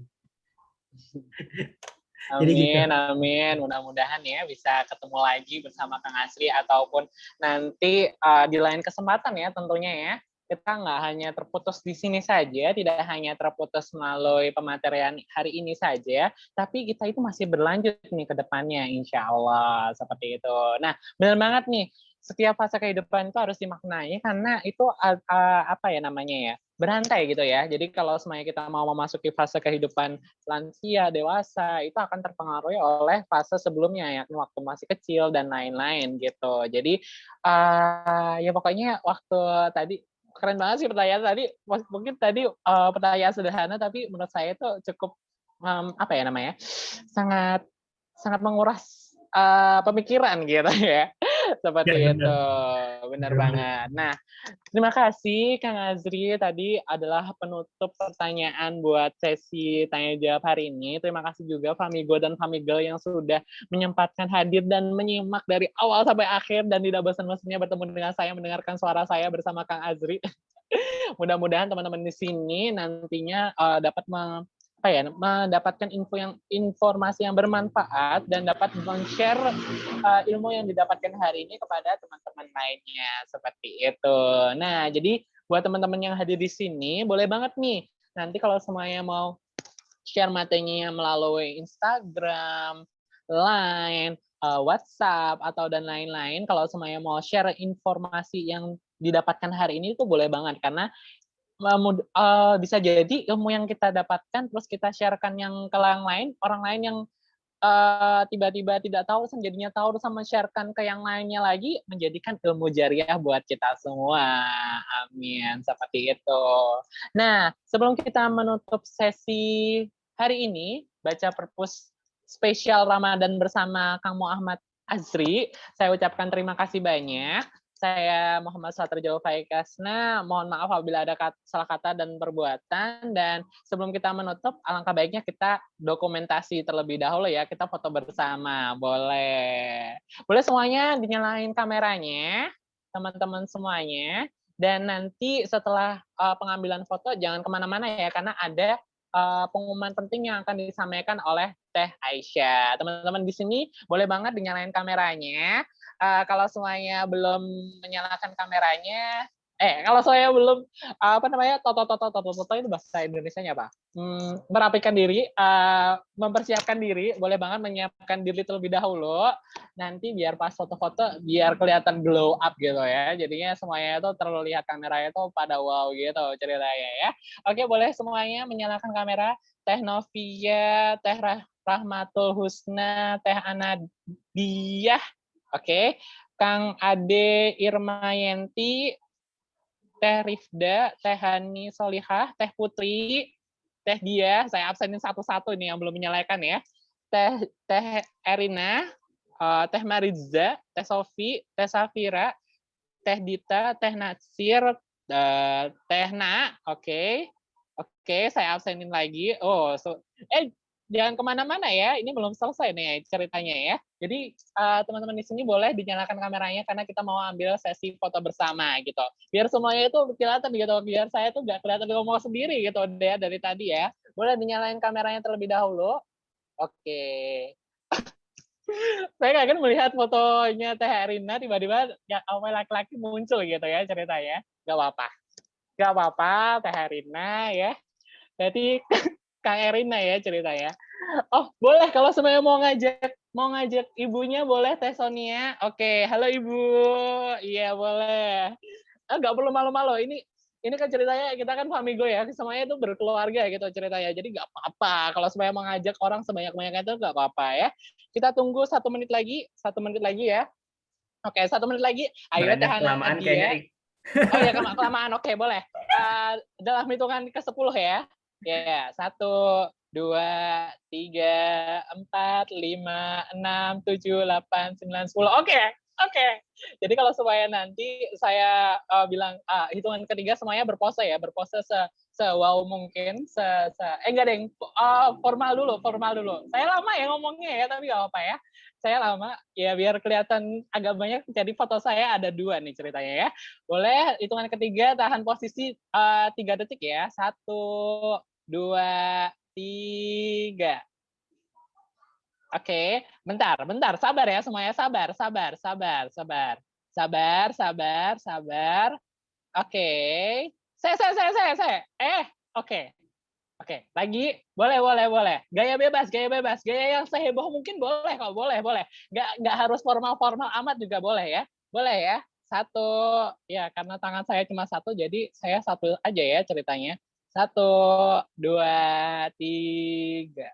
Amin, gitu. Amin. Mudah-mudahan ya bisa ketemu lagi bersama Kang Asri ataupun nanti di lain kesempatan ya tentunya ya. Kita nggak hanya terputus di sini saja, tidak hanya terputus melalui pematerian hari ini saja, tapi kita itu masih berlanjut nih ke depannya, insya Allah. Seperti itu. Nah, benar banget nih. Setiap fase kehidupan itu harus dimaknai karena itu apa ya namanya ya, berantai gitu ya. Jadi kalau semuanya kita mau memasuki fase kehidupan lansia, dewasa, itu akan terpengaruhi oleh fase sebelumnya ya, waktu masih kecil dan lain-lain gitu. Jadi ya pokoknya waktu tadi keren banget sih pertanyaan tadi. Mungkin tadi pertanyaan sederhana tapi menurut saya itu cukup apa ya namanya, sangat sangat menguras pemikiran gitu ya. Seperti Ya, itu, benar banget. Nah, terima kasih Kang Azri, tadi adalah penutup pertanyaan buat sesi tanya jawab hari ini. Terima kasih juga Famigo dan Famigel yang sudah menyempatkan hadir dan menyimak dari awal sampai akhir dan tidak bosan-bosannya bertemu dengan saya, mendengarkan suara saya bersama Kang Azri. Mudah-mudahan teman-teman di sini nantinya dapat mendapatkan informasi yang bermanfaat dan dapat men-share ilmu yang didapatkan hari ini kepada teman-teman lainnya seperti itu. Nah, jadi buat teman-teman yang hadir di sini boleh banget nih nanti kalau semuanya mau share materinya melalui Instagram, Line, WhatsApp atau dan lain-lain, kalau semuanya mau share informasi yang didapatkan hari ini itu boleh banget karena bisa jadi ilmu yang kita dapatkan terus kita sharekan yang ke orang lain yang tiba-tiba tidak tahu jadinya tahu sama sharekan ke yang lainnya lagi menjadikan ilmu jariah buat kita semua. Amin, seperti itu. Nah, sebelum kita menutup sesi hari ini baca perpus spesial Ramadan bersama Kang Muhammad Azri, saya ucapkan terima kasih banyak. Saya Muhammad Satrijawa Faikasna, mohon maaf apabila ada salah kata dan perbuatan, dan sebelum kita menutup, alangkah baiknya kita dokumentasi terlebih dahulu ya, kita foto bersama, boleh. Boleh semuanya dinyalain kameranya, teman-teman semuanya, dan nanti setelah pengambilan foto, jangan kemana-mana ya, karena ada pengumuman penting yang akan disampaikan oleh Teh Aisyah. Teman-teman di sini boleh banget dinyalain kameranya. Kalau semuanya belum menyalakan kameranya, kalau saya belum toto itu bahasa Indonesianya apa? Merapikan diri, mempersiapkan diri, boleh banget menyiapkan diri terlebih dahulu. Nanti biar pas foto-foto biar kelihatan glow up gitu ya. Jadinya semuanya itu terlihat kameranya itu pada wow gitu ceritanya ya. Oke, boleh semuanya menyalakan kamera. Teh Novia, Teh Rahmatul Husna, Teh Anadiah. Oke, Kang Ade Irmayanti, Teh Rifda, Teh Hani Solihah, Teh Putri, Teh Dia, saya absenin satu-satu nih yang belum menyalakan ya. Teh Erina, Teh Mariza, Teh Sofi, Teh Safira, Teh Dita, Teh Natsir, Teh Na, oke. Oke, saya absenin lagi. Jangan kemana-mana ya, ini belum selesai nih ceritanya ya. Jadi teman-teman di sini boleh dinyalakan kameranya karena kita mau ambil sesi foto bersama gitu. Biar semuanya itu kelihatan gitu, biar saya tuh nggak kelihatan ngomong sendiri gitu deh dari tadi ya. Boleh dinyalain kameranya terlebih dahulu. Oke. Saya nggak kan melihat fotonya Teh Erina tiba-tiba ya awal laki-laki muncul gitu ya ceritanya. Nggak apa-apa. Gak apa-apa, Teh Herina ya. Berarti Kang Erina ya ceritanya. Oh, boleh kalau semuanya mau ngajak ibunya boleh Teh Sonia. Oke, halo Ibu. Iya, boleh. Nggak perlu malu-malu. Ini kan ceritanya kita kan Famigo ya, semuanya itu berkeluarga gitu ceritanya. Jadi nggak apa-apa kalau semuanya mengajak orang sebanyak-banyaknya itu nggak apa-apa ya. Kita tunggu 1 menit lagi ya. Oke, 1 menit lagi. Ayo Teh Banyak kelamaan kayaknya. Nadia. Oh ya, kelamaan. Oke, boleh. Dalam hitungan ke-10 ya. Ya, 1, 2, 3, 4, 5, 6, 7, 8, 9, 10. Oke. Jadi kalau supaya nanti saya bilang hitungan ketiga semuanya berpose ya, berpose wow mungkin, enggak deh, formal dulu. Saya lama ya ngomongnya ya, tapi nggak apa ya. Saya lama ya biar kelihatan agak banyak. Jadi foto saya ada 2 nih ceritanya ya. Boleh hitungan ketiga tahan posisi 3 detik ya. 1, 2, 3. Oke, bentar, sabar ya semuanya, sabar. Oke. Saya. Oke, lagi. Boleh. Gaya bebas. Gaya yang seheboh mungkin boleh kok, boleh. Nggak harus formal amat juga boleh ya. Boleh ya. 1, ya karena tangan saya cuma 1, jadi saya 1 aja ya ceritanya. 1, 2, 3.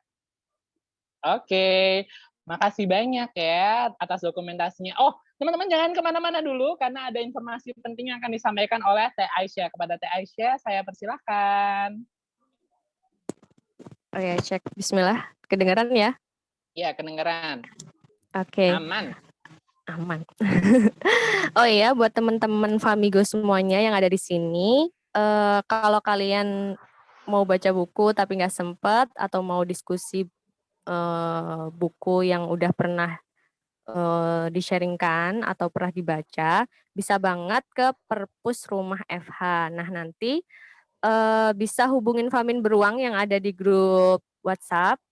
Oke, makasih banyak ya atas dokumentasinya. Oh, teman-teman jangan kemana-mana dulu karena ada informasi penting yang akan disampaikan oleh Teh Aisyah. Kepada Teh Aisyah, saya persilahkan. Oh ya, cek. Bismillah. Kedengaran ya? Ya, kedengeran. Oke. Aman. Oh iya, buat teman-teman Famigo semuanya yang ada di sini, kalau kalian mau baca buku tapi nggak sempet atau mau diskusi buku yang udah pernah di-sharingkan atau pernah dibaca, bisa banget ke Perpus Rumah FH. Nah, nanti bisa hubungin Famin Beruang yang ada di grup WhatsApp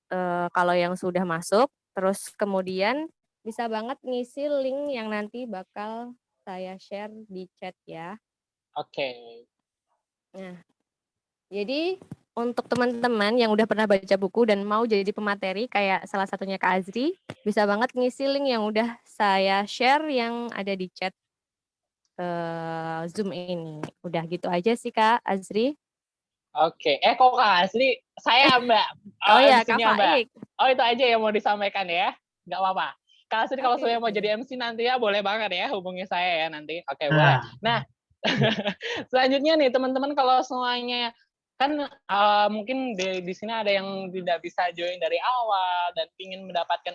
kalau yang sudah masuk. Terus kemudian bisa banget ngisi link yang nanti bakal saya share di chat ya. Oke. Nah, jadi untuk teman-teman yang udah pernah baca buku dan mau jadi pemateri kayak salah satunya Kak Azri, bisa banget ngisi link yang udah saya share yang ada di chat Zoom ini. Udah gitu aja sih Kak Azri. Oke. Kok Kak Asli? Saya Mbak. Oh ya, Kak MC-nya, Mbak. Faik. Oh, itu aja yang mau disampaikan ya? Nggak apa-apa. Kak Asli kalau Oke. saya mau jadi MC nanti ya boleh banget ya hubungi saya ya nanti. Oke, boleh. Nah, selanjutnya nih teman-teman kalau semuanya kan mungkin di sini ada yang tidak bisa join dari awal dan ingin mendapatkan